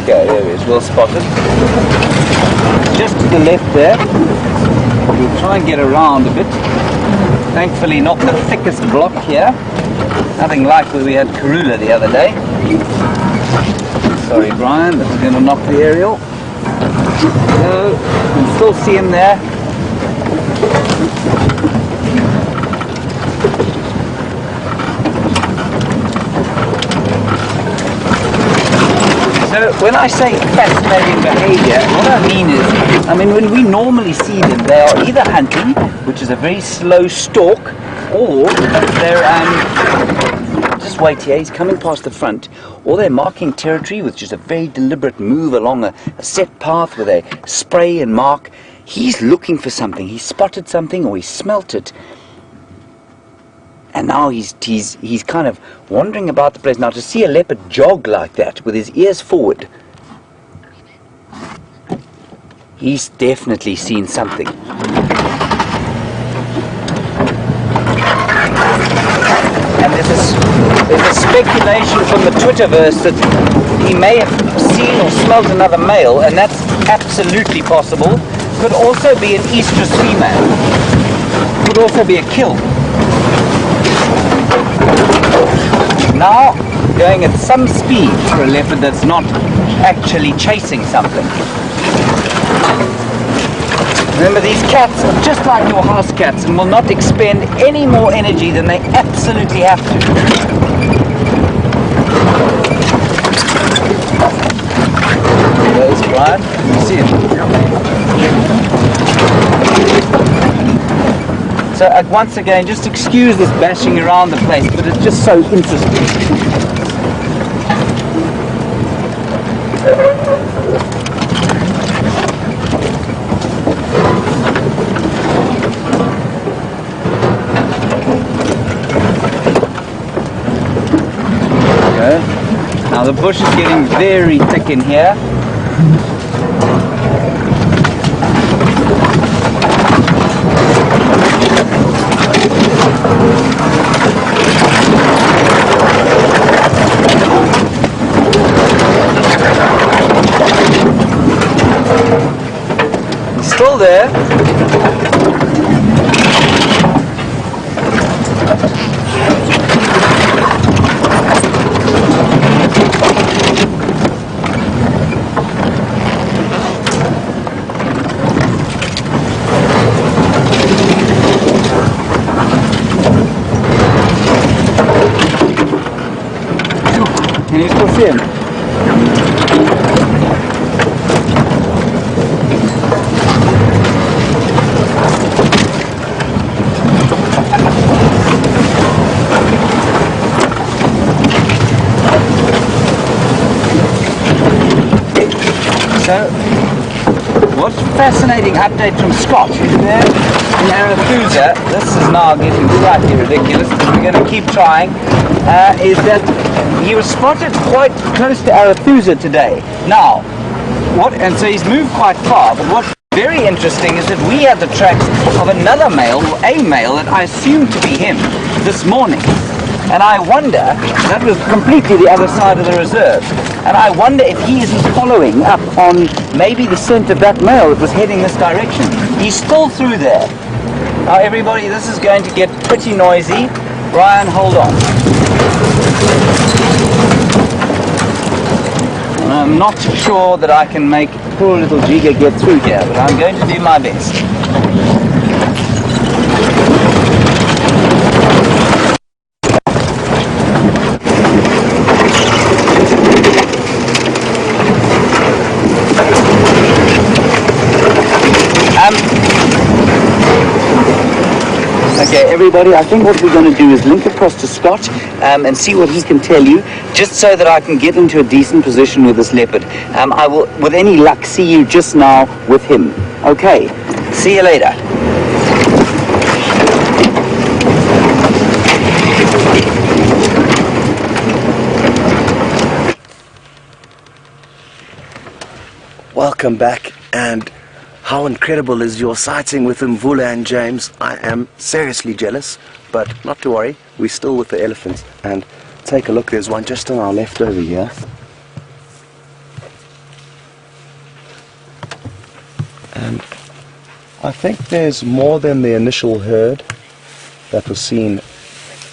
Okay, there he is, well spotted. Just to the left there. We'll try and get around a bit. Thankfully not the thickest block here. Nothing like where we had Karula the other day. Sorry Brian, this is going to knock the aerial. So, you can still see him there. So when I say fascinating behavior, what I mean is, when we normally see them, they are either hunting, which is a very slow stalk, or they're, just wait here, he's coming past the front, or they're marking territory with just a very deliberate move along a set path where they spray and mark. He's looking for something, he spotted something or he smelt it. And now he's kind of wandering about the place. Now to see a leopard jog like that with his ears forward, He's definitely seen something. And there's a speculation from the Twitterverse that he may have seen or smelled another male, and that's absolutely possible. Could also be an estrus female. Could also be a kill. Now, going at some speed for a leopard that's not actually chasing something. Remember, these cats are just like your house cats and will not expend any more energy than they absolutely have to. There's Brian. You see him? So once again, just excuse this bashing around the place, but it's just so interesting. Now the bush is getting very thick in here. He's still there. Can you still see him? So, what's fascinating update from Scott, who's there in Arathusa, this is now getting slightly ridiculous, but we're going to keep trying, is that he was spotted quite close to Arathusa today. Now, and so he's moved quite far, but what's very interesting is that we had the tracks of another male, or a male, that I assumed to be him this morning. And I wonder, that was completely the other side of the reserve, and I wonder if he isn't following up on maybe the scent of that male that was heading this direction. He's still through there. Now everybody, this is going to get pretty noisy. Ryan, hold on. I'm not sure that I can make poor little Jiga get through here, but I'm going to do my best. Okay, everybody, I think what we're going to do is link across to Scott and see what he can tell you, just so that I can get into a decent position with this leopard. I will, with any luck, see you just now with him. Okay, see you later. Welcome back, and how incredible is your sighting with Mvula and James? I am seriously jealous, but not to worry, we're still with the elephants. And take a look, there's one just on our left over here. And I think there's more than the initial herd that was seen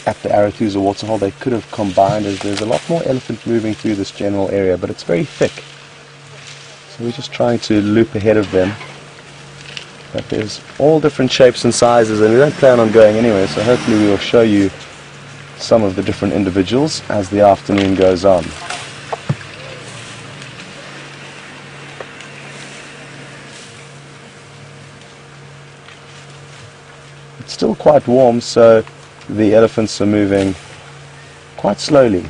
at the Arathusa waterhole. They could have combined, as there's a lot more elephant moving through this general area, but it's very thick. So we're just trying to loop ahead of them. But there's all different shapes and sizes, and we don't plan on going anywhere, so hopefully we will show you some of the different individuals as the afternoon goes on. It's still quite warm, so the elephants are moving quite slowly.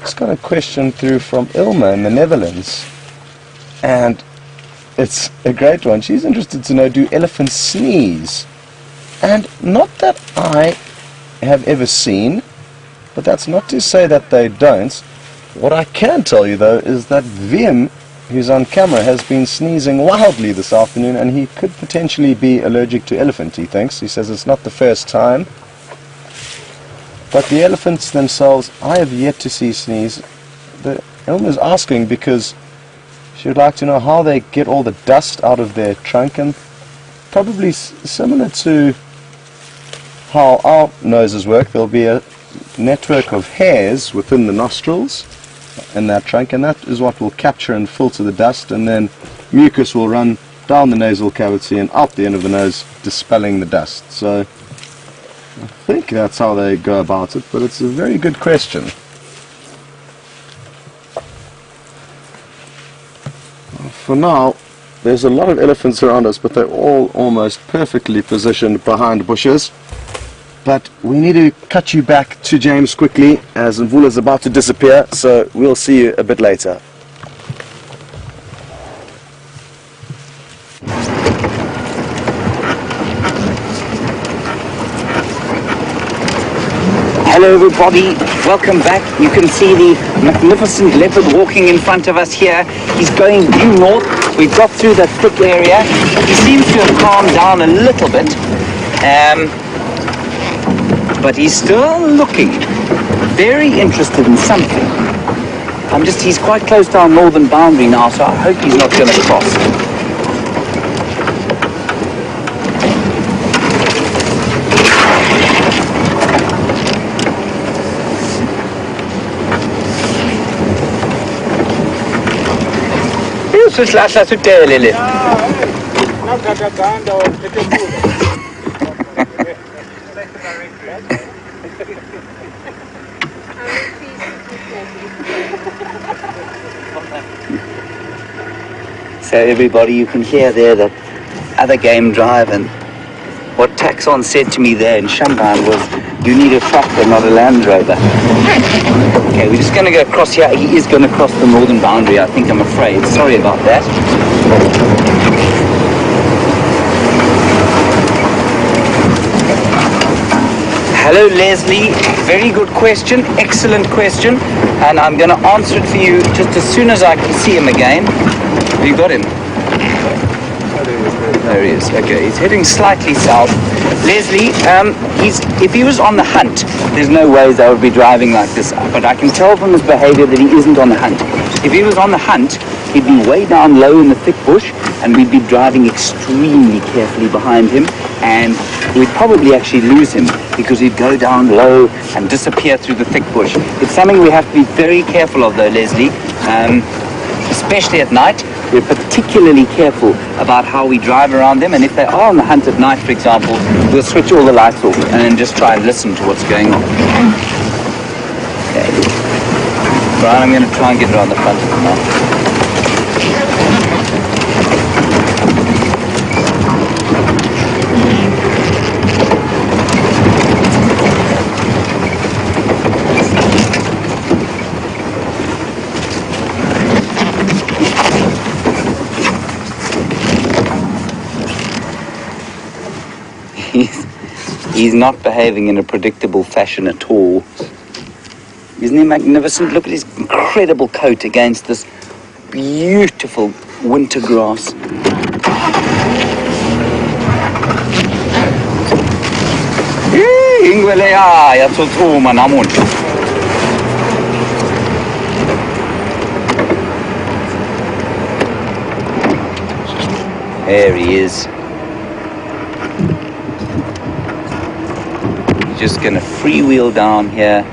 Just got a question through from Ilma in the Netherlands, and it's a great one. She's interested to know, do elephants sneeze? And not that I have ever seen, but that's not to say that they don't. What I can tell you, though, is that Vim, who's on camera, has been sneezing wildly this afternoon, and he could potentially be allergic to elephant, he thinks. He says it's not the first time. But the elephants themselves, I have yet to see sneeze. Elma's asking because she would like to know how they get all the dust out of their trunk, and probably similar to how our noses work, there'll be a network of hairs within the nostrils in that trunk, and that is what will capture and filter the dust, and then mucus will run down the nasal cavity and out the end of the nose, dispelling the dust. So I think that's how they go about it, but it's a very good question. For now, there's a lot of elephants around us, but they're all almost perfectly positioned behind bushes. But we need to cut you back to James quickly, as Mvula is about to disappear, so we'll see you a bit later. Hello everybody, welcome back. You can see the magnificent leopard walking in front of us here. He's going due north. We've got through that thick area. He seems to have calmed down a little bit, but he's still looking very interested in something. He's quite close to our northern boundary now, so I hope he's not going to cross. Lascia su te, Lili. So everybody, you can hear there that other game drive, and what Taxon said to me there in Shamban was, you need a tractor, not a Land Rover. Okay, we're just going to go across here. He is going to cross the northern boundary, I think, I'm afraid. Sorry about that. Hello, Leslie. Very good question. Excellent question. And I'm going to answer it for you just as soon as I can see him again. Have you got him? There he is. Okay, he's heading slightly south. Leslie, if he was on the hunt, there's no ways I would be driving like this. But I can tell from his behavior that he isn't on the hunt. If he was on the hunt, he'd be way down low in the thick bush, and we'd be driving extremely carefully behind him, and we'd probably actually lose him because he'd go down low and disappear through the thick bush. It's something we have to be very careful of, though, Leslie, especially at night. We're particularly careful about how we drive around them, and if they are on the hunt at night, for example, we'll switch all the lights off and then just try and listen to what's going on. Okay. Brian, I'm going to try and get around the front of them now. He's not behaving in a predictable fashion at all. Isn't he magnificent? Look at his incredible coat against this beautiful winter grass. There he is. Just going to freewheel down here.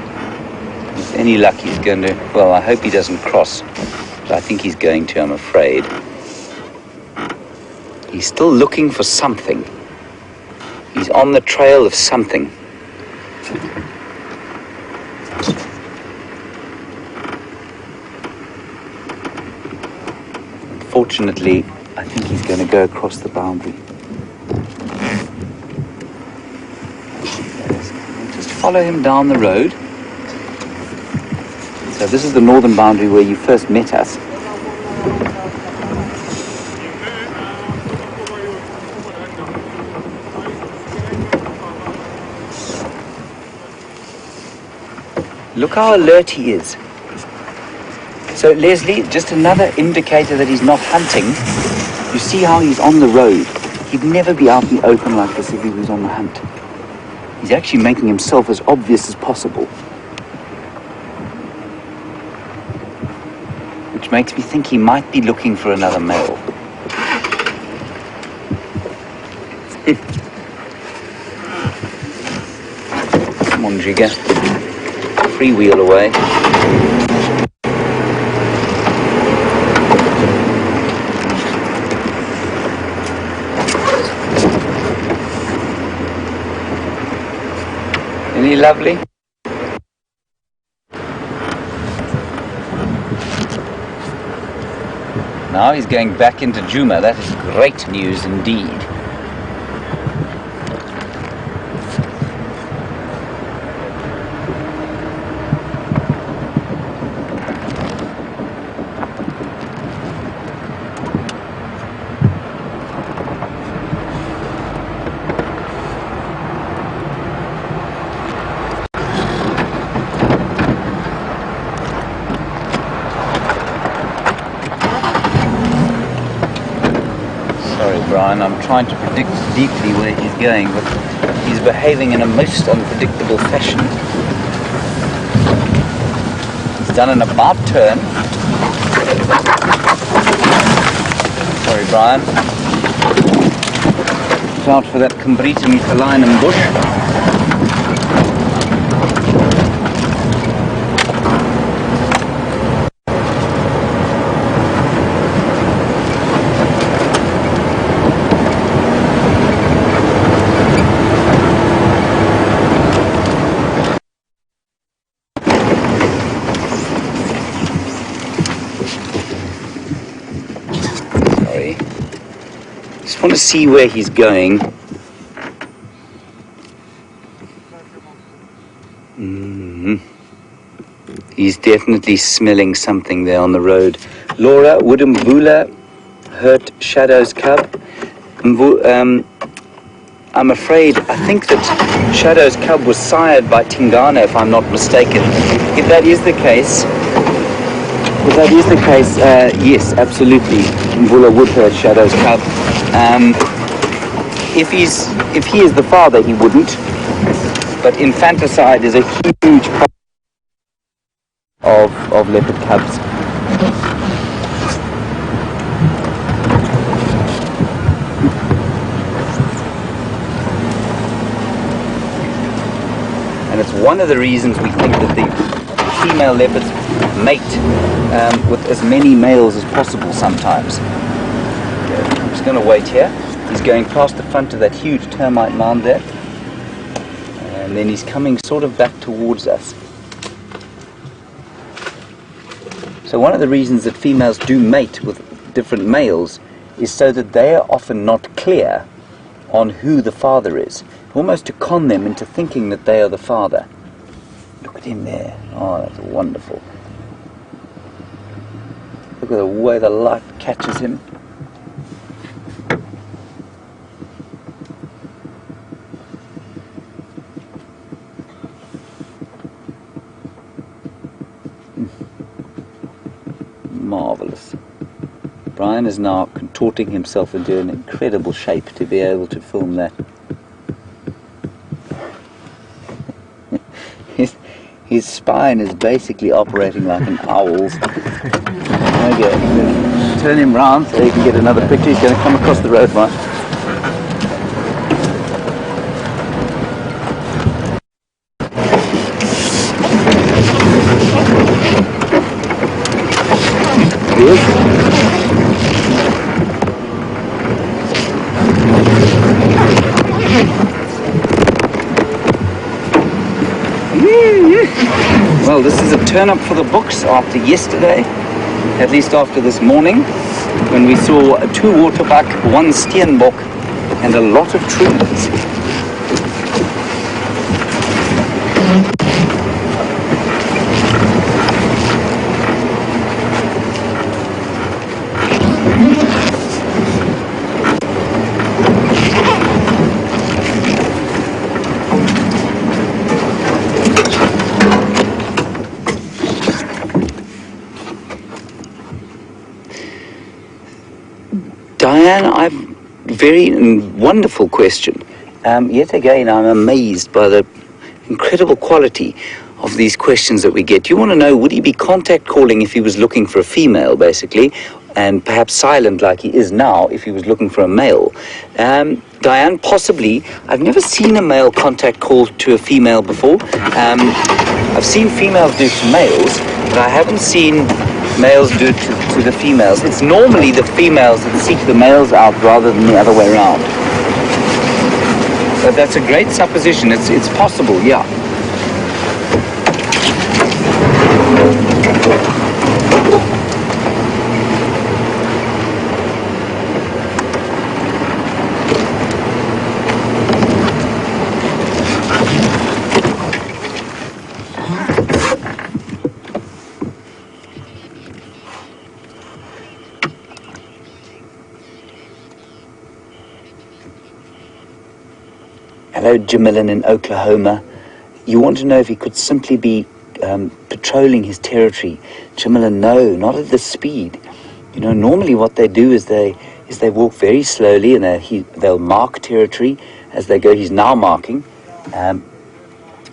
With any luck, he's going to, well, I hope he doesn't cross, but I think he's going to, I'm afraid. He's still looking for something. He's on the trail of something. Fortunately, I think he's going to go across the boundary. Follow him down the road. So this is the northern boundary where you first met us. Look how alert he is. So Leslie, just another indicator that he's not hunting. You see how he's on the road. He'd never be out in the open like this if he was on the hunt. He's actually making himself as obvious as possible. Which makes me think he might be looking for another male. Come on, Jigger. Freewheel away. Isn't he lovely? Now he's going back into Djuma. That is great news indeed. Brian, I'm trying to predict deeply where he's going, but he's behaving in a most unpredictable fashion. He's done an about turn. Sorry, Brian. Watch out for that Cumbritum calinum bush. Just want to see where he's going. He's definitely smelling something there on the road. Laura, would Mvula hurt Shadow's cub? I'm afraid, I think that Shadow's cub was sired by Tingana, if I'm not mistaken. If that is the case, yes, absolutely, Mvula would hurt Shadow's cub. If he is the father, he wouldn't. But infanticide is a huge problem of leopard cubs. And it's one of the reasons we think that the female leopards mate with as many males as possible sometimes. I'm just going to wait here. He's going past the front of that huge termite mound there. And then he's coming sort of back towards us. So one of the reasons that females do mate with different males is so that they are often not clear on who the father is. Almost to con them into thinking that they are the father. Look at him there. Oh, that's wonderful. Look at the way the light catches him. Marvelous. Brian is now contorting himself into an incredible shape to be able to film that. His spine is basically operating like an owl's. Okay, turn him round so you can get another picture. He's going to come across the road, right? Well, this is a turn up for the books after yesterday, at least after this morning, when we saw 2 waterbuck, 1 steenbok, and a lot of trees. Very wonderful question. Yet again, I'm amazed by the incredible quality of these questions that we get. You want to know, would he be contact calling if he was looking for a female, basically, and perhaps silent like he is now if he was looking for a male? Diane, possibly. I've never seen a male contact call to a female before. I've seen females do it to males, but I haven't seen males do it to the females. It's normally the females that seek the males out rather than the other way around. But that's a great supposition. It's possible, yeah. Hello, Jamilin in Oklahoma. You want to know if he could simply be patrolling his territory. Jamilin, no, not at this speed. You know, normally what they do is they walk very slowly and they'll mark territory as they go. He's now marking.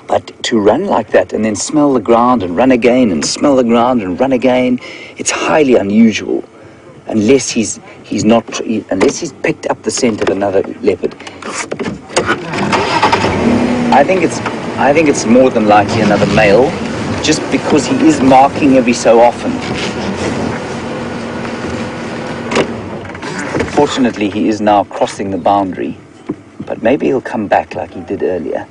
But to run like that and then smell the ground and run again and smell the ground and run again, it's highly unusual. Unless he's picked up the scent of another leopard. I think it's more than likely another male, just because he is marking every so often. Fortunately, he is now crossing the boundary, but maybe he'll come back like he did earlier.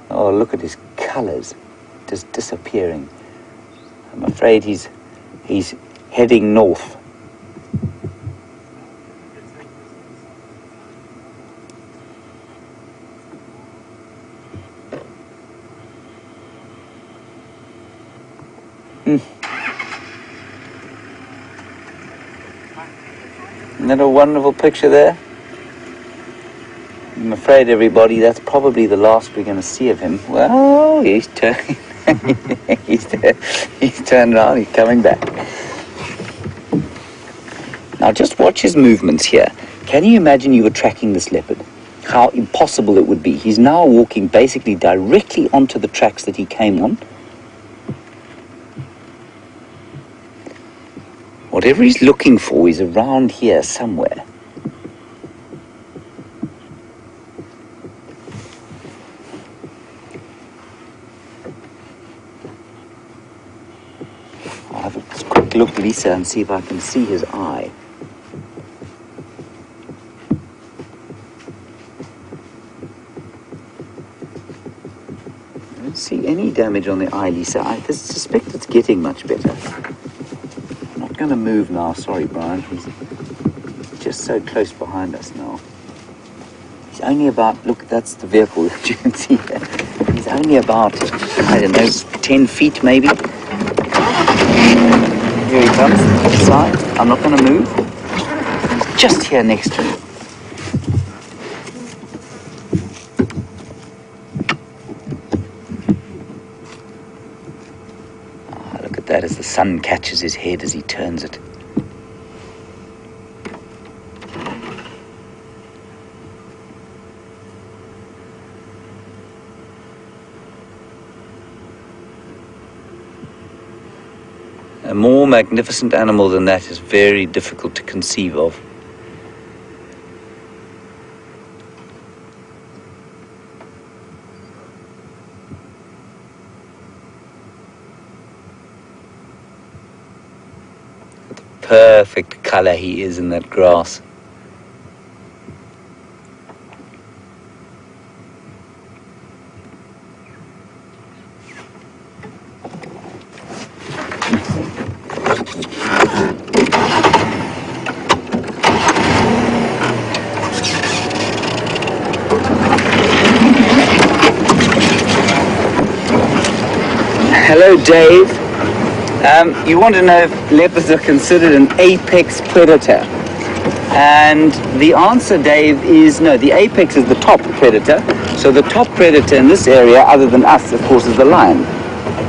Oh, look at his colors, just disappearing. I'm afraid he's heading north. Isn't that a wonderful picture there? I'm afraid, everybody, that's probably the last we're going to see of him. Well, he's turning. he's turned around, he's coming back. Now just watch his movements here. Can you imagine you were tracking this leopard? How impossible it would be. He's now walking basically directly onto the tracks that he came on. Whatever he's looking for is around here somewhere. I'll have a quick look, Lisa, and see if I can see his eye. I don't see any damage on the eye, Lisa. I suspect it's getting much better. I'm going to move now. Sorry, Brian. He's just so close behind us now. He's only about, look, that's the vehicle that you can see there. He's only about, I don't know, 10 feet maybe. Here he comes, this side. I'm not going to move. Just here next to him. That as the sun catches his head as he turns it. A more magnificent animal than that is very difficult to conceive of. Perfect color he is in that grass. Hello, Dave. You want to know if leopards are considered an apex predator. And the answer, Dave, is no. The apex is the top predator. So the top predator in this area, other than us, of course, is the lion.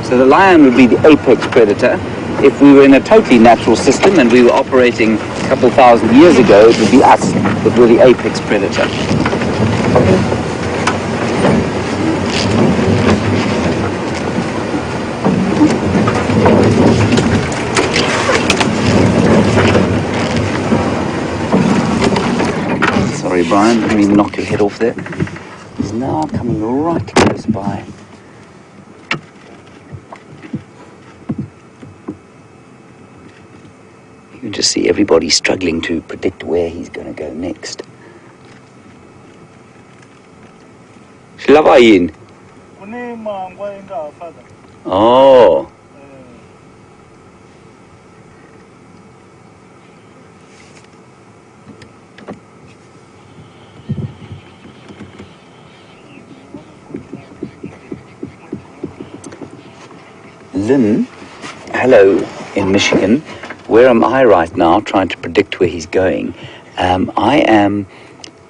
So the lion would be the apex predator. if we were in a totally natural system and we were operating a couple thousand years ago, it would be us that were the apex predator. Sorry, Brian, let me knock your head off there. He's now coming right close by. You can just see everybody struggling to predict where he's going to go next. Shlavayin. Oh. Lynn, hello in Michigan. Where am I right now trying to predict where he's going? I am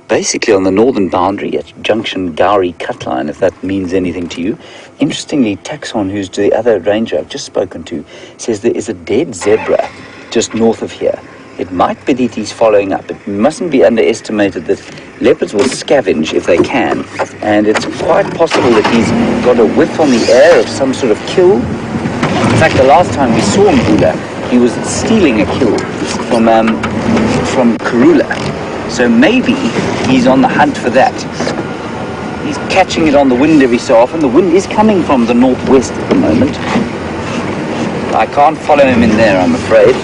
basically on the northern boundary at Junction Gowrie Cut Line, if that means anything to you. Interestingly, Taxon, who's the other ranger I've just spoken to, says there is a dead zebra just north of here. It might be that he's following up. It mustn't be underestimated that leopards will scavenge if they can, and it's quite possible that he's got a whiff on the air of some sort of kill. In fact, the last time we saw Mvula, he was stealing a kill from Karula. So maybe he's on the hunt for that. He's catching it on the wind every so often. The wind is coming from the northwest at the moment. I can't follow him in there, I'm afraid.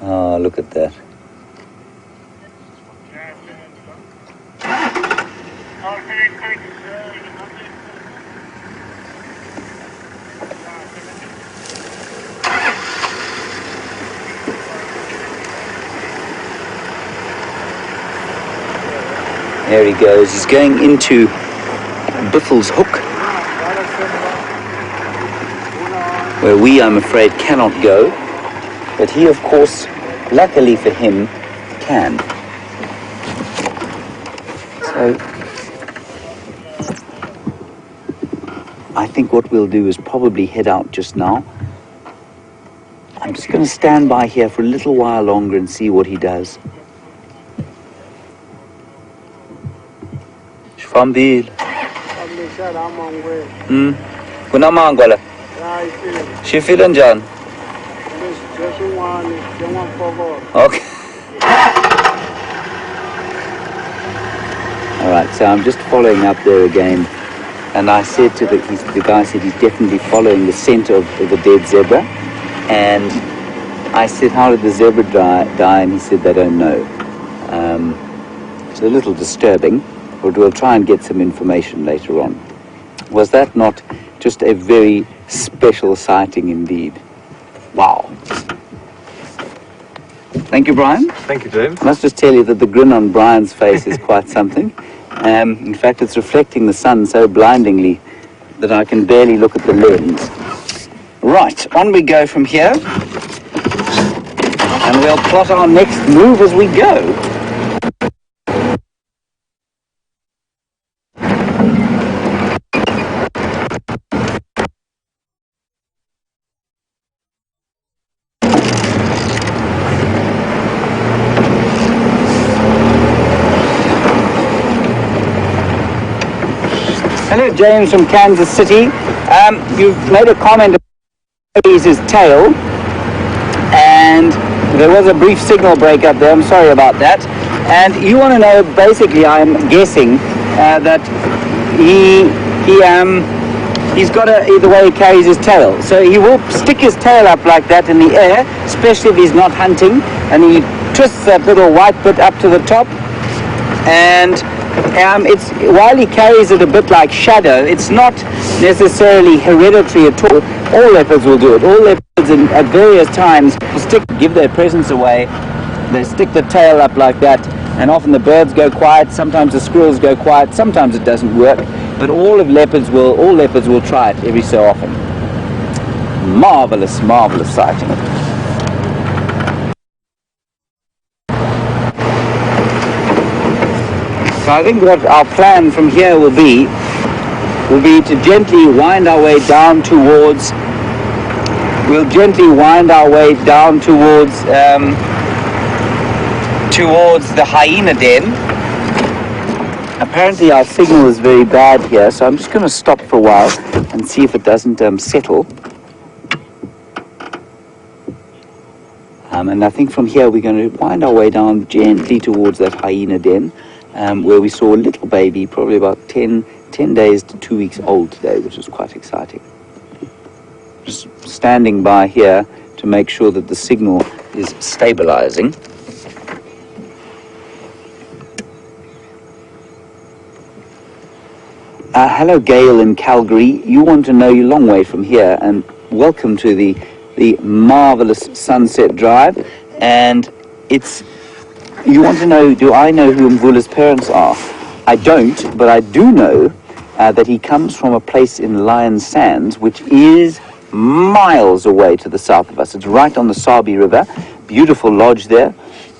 Oh, look at that. There he goes. He's going into Biffle's Hook, where we, I'm afraid, cannot go. But he, of course, luckily for him, can. So, I think what we'll do is probably head out just now. I'm just going to stand by here for a little while longer and see what he does. Shfambil. Kuna mangwala. Shifil and John. Okay. All right, so I'm just following up there again, and I said to the guy said he's definitely following the scent of the dead zebra, and I said, how did the zebra die? And he said they don't know. It's a little disturbing, but we'll try and get some information later on. Was that not just a very special sighting indeed? Wow. Thank you, Brian. Thank you, James. I must just tell you that the grin on Brian's face is quite something. In fact, it's reflecting the sun so blindingly that I can barely look at the lens. Right, on we go from here. And we'll plot our next move as we go. Hello, James from Kansas City. You've made a comment about his tail, and there was a brief signal break up there. I'm sorry about that. And you want to know, basically, I'm guessing that he's got the way he carries his tail. So he will stick his tail up like that in the air, especially if he's not hunting, and he twists that little white bit up to the top, and it's while he carries it a bit like shadow, it's not necessarily hereditary at all. All leopards will do it. All leopards at various times will give their presence away. They stick the tail up like that, and often the birds go quiet, sometimes the squirrels go quiet, sometimes it doesn't work, but all leopards will try it every so often. Marvelous, marvelous sighting. So I think what our plan from here will be to gently wind our way down towards, towards the hyena den. Apparently our signal is very bad here, so I'm just going to stop for a while and see if it doesn't settle. And I think from here we're going to wind our way down gently towards that hyena den, where we saw a little baby, probably about 10 days to 2 weeks old today, which is quite exciting. Just standing by here to make sure that the signal is stabilizing. Hello Gail in Calgary. You want to know you're a long way from here, and welcome to the marvelous Sunset Drive. And you want to know, do I know who Mvula's parents are? I don't, but I do know that he comes from a place in Lion Sands, which is miles away to the south of us. It's right on the Sabi River. Beautiful lodge there.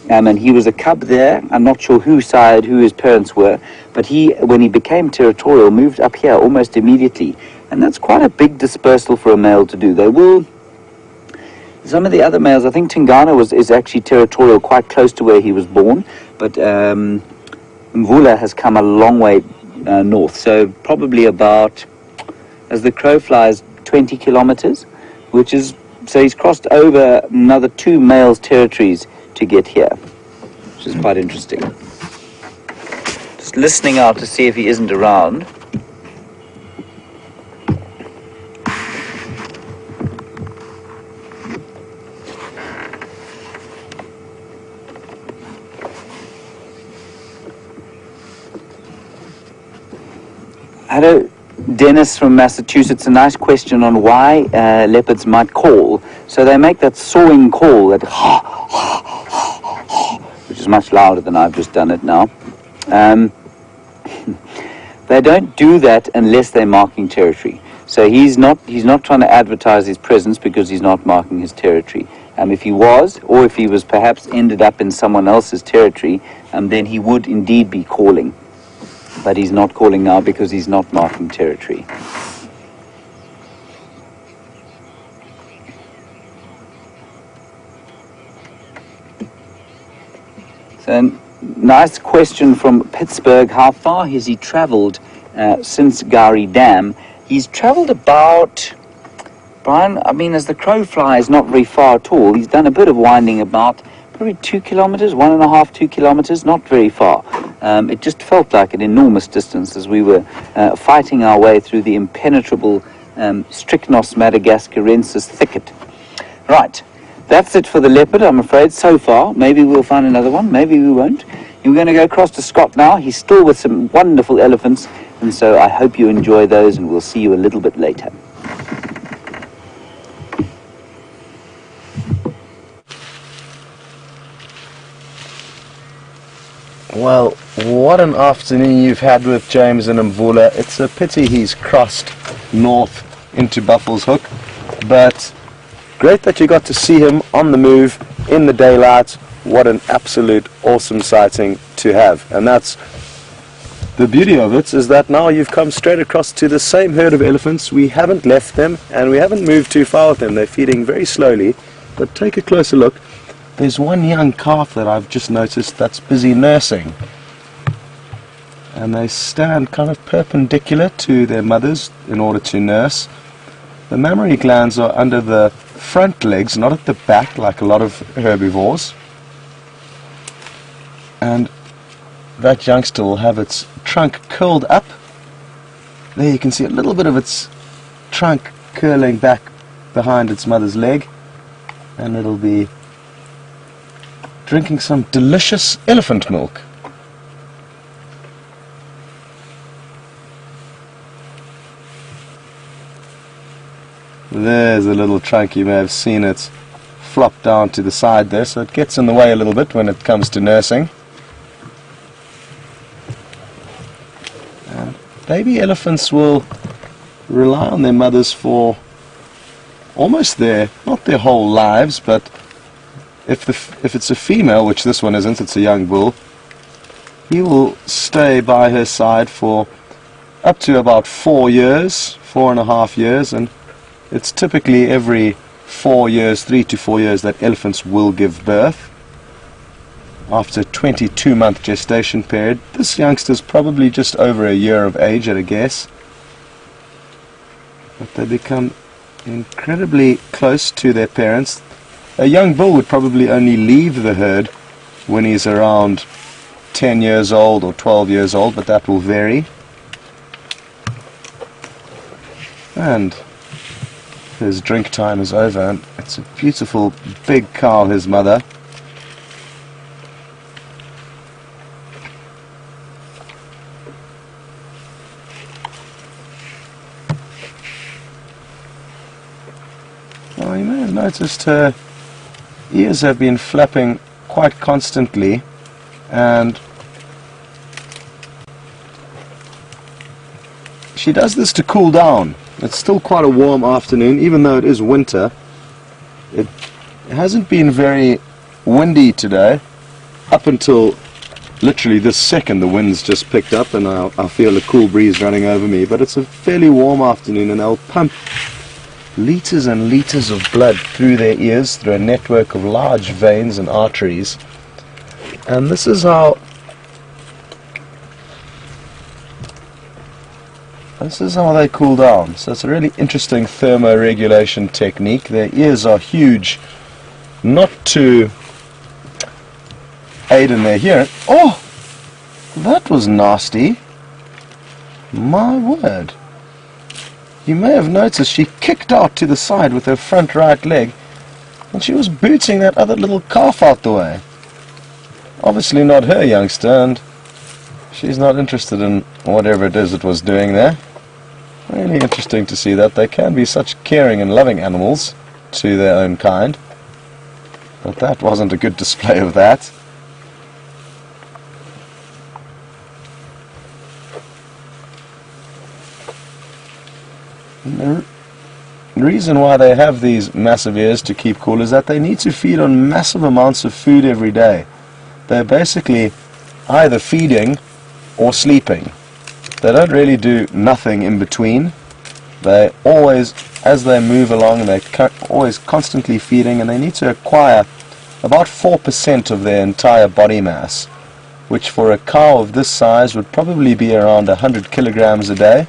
And he was a cub there. I'm not sure who his parents were, but when he became territorial, moved up here almost immediately. And that's quite a big dispersal for a male to do. Some of the other males, I think Tingana is actually territorial, quite close to where he was born, but Mvula has come a long way north, so probably about, as the crow flies, 20 kilometers, so he's crossed over another 2 males' territories to get here, which is quite interesting. Just listening out to see if he isn't around. Hello, Dennis from Massachusetts. A nice question on why leopards might call. So they make that sawing call, that which is much louder than I've just done it now. They don't do that unless they're marking territory. So he's not trying to advertise his presence because he's not marking his territory. If he was, or if he was perhaps ended up in someone else's territory, then he would indeed be calling. But he's not calling now because he's not marking territory. So, nice question from Pittsburgh. How far has he traveled since Gari Dam? He's traveled about, Brian, as the crow flies, not very far at all. He's done a bit of winding about, probably 2 kilometers, 1.5, 2 kilometers, not very far. It just felt like an enormous distance as we were fighting our way through the impenetrable Strychnos madagascarensis thicket. Right, that's it for the leopard, I'm afraid, so far. Maybe we'll find another one, maybe we won't. We're going to go across to Scott now. He's still with some wonderful elephants, and so I hope you enjoy those, and we'll see you a little bit later. Well, what an afternoon you've had with James and Mvula. It's a pity he's crossed north into Buffalo's Hook, but great that you got to see him on the move in the daylight. What an absolute awesome sighting to have. And that's the beauty of it, is that now you've come straight across to the same herd of elephants. We haven't left them and we haven't moved too far with them. They're feeding very slowly, but take a closer look. There's one young calf that I've just noticed that's busy nursing, and they stand kind of perpendicular to their mothers in order to nurse. The mammary glands are under the front legs, not at the back like a lot of herbivores, and that youngster will have its trunk curled up. There you can see a little bit of its trunk curling back behind its mother's leg, and it'll be drinking some delicious elephant milk. There's a little trunk, you may have seen it flop down to the side there, so it gets in the way a little bit when it comes to nursing. Baby elephants will rely on their mothers for almost not their whole lives, but if it's a female, which this one isn't, it's a young bull, he will stay by her side for up to about 4 years, 4.5 years, and it's typically every 4 years, 3 to 4 years, that elephants will give birth. After a 22-month gestation period, this youngster's probably just over a year of age at a guess. But they become incredibly close to their parents. A young bull would probably only leave the herd when he's around 10 years old or 12 years old, but that will vary. And his drink time is over, and it's a beautiful big cow, his mother. Well, you may have noticed her ears have been flapping quite constantly, and she does this to cool down. It's still quite a warm afternoon, even though it is winter. It hasn't been very windy today. Up until literally this second, the wind's just picked up, and I feel a cool breeze running over me. But it's a fairly warm afternoon, and they'll pump liters and liters of blood through their ears through a network of large veins and arteries. And this is how they cool down. So it's a really interesting thermoregulation technique. Their ears are huge, not to aid in their hearing. Oh, that was nasty. My word. You may have noticed she kicked out to the side with her front right leg, and she was booting that other little calf out the way. Obviously not her youngster, and she's not interested in whatever it is it was doing there. Really interesting to see that they can be such caring and loving animals to their own kind. But that wasn't a good display of that. The reason why they have these massive ears to keep cool is that they need to feed on massive amounts of food every day. They're basically either feeding or sleeping. They don't really do nothing in between. They always, as they move along, they're always constantly feeding, and they need to acquire about 4% of their entire body mass, which for a cow of this size would probably be around 100 kilograms a day,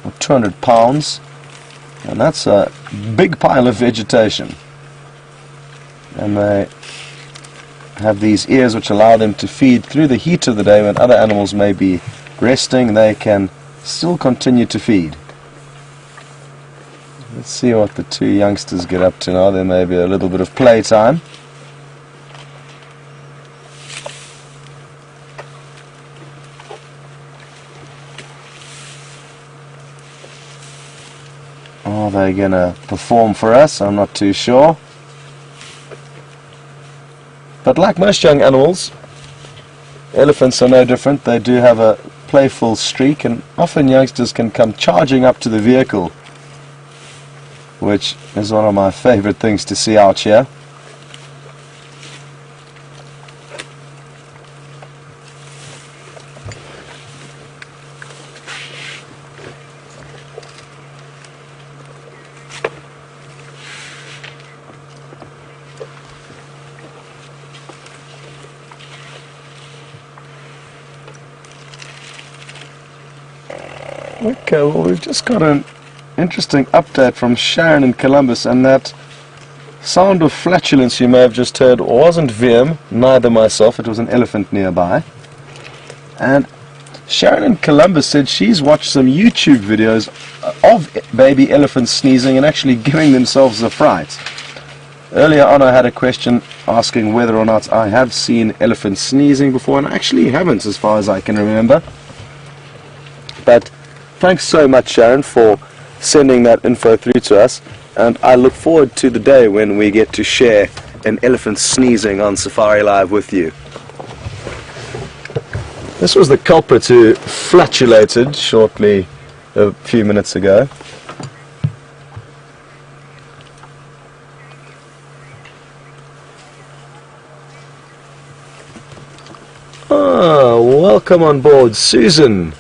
or 200 pounds, and that's a big pile of vegetation. And they have these ears which allow them to feed through the heat of the day when other animals may be resting. They can still continue to feed. Let's see what the two youngsters get up to now. There may be a little bit of playtime. Are they going to perform for us? I'm not too sure. But like most young animals, elephants are no different. They do have a playful streak, and often youngsters can come charging up to the vehicle, which is one of my favorite things to see out here. Okay, well, we've just got an interesting update from Sharon in Columbus, and that sound of flatulence you may have just heard wasn't VM, neither myself. It was an elephant nearby. And Sharon in Columbus said she's watched some YouTube videos of baby elephants sneezing and actually giving themselves a fright. Earlier on I had a question asking whether or not I have seen elephants sneezing before, and I actually haven't as far as I can remember. But thanks so much, Sharon, for sending that info through to us, and I look forward to the day when we get to share an elephant sneezing on Safari Live with you. This was the culprit who flatulated shortly a few minutes ago. Welcome on board, Susan.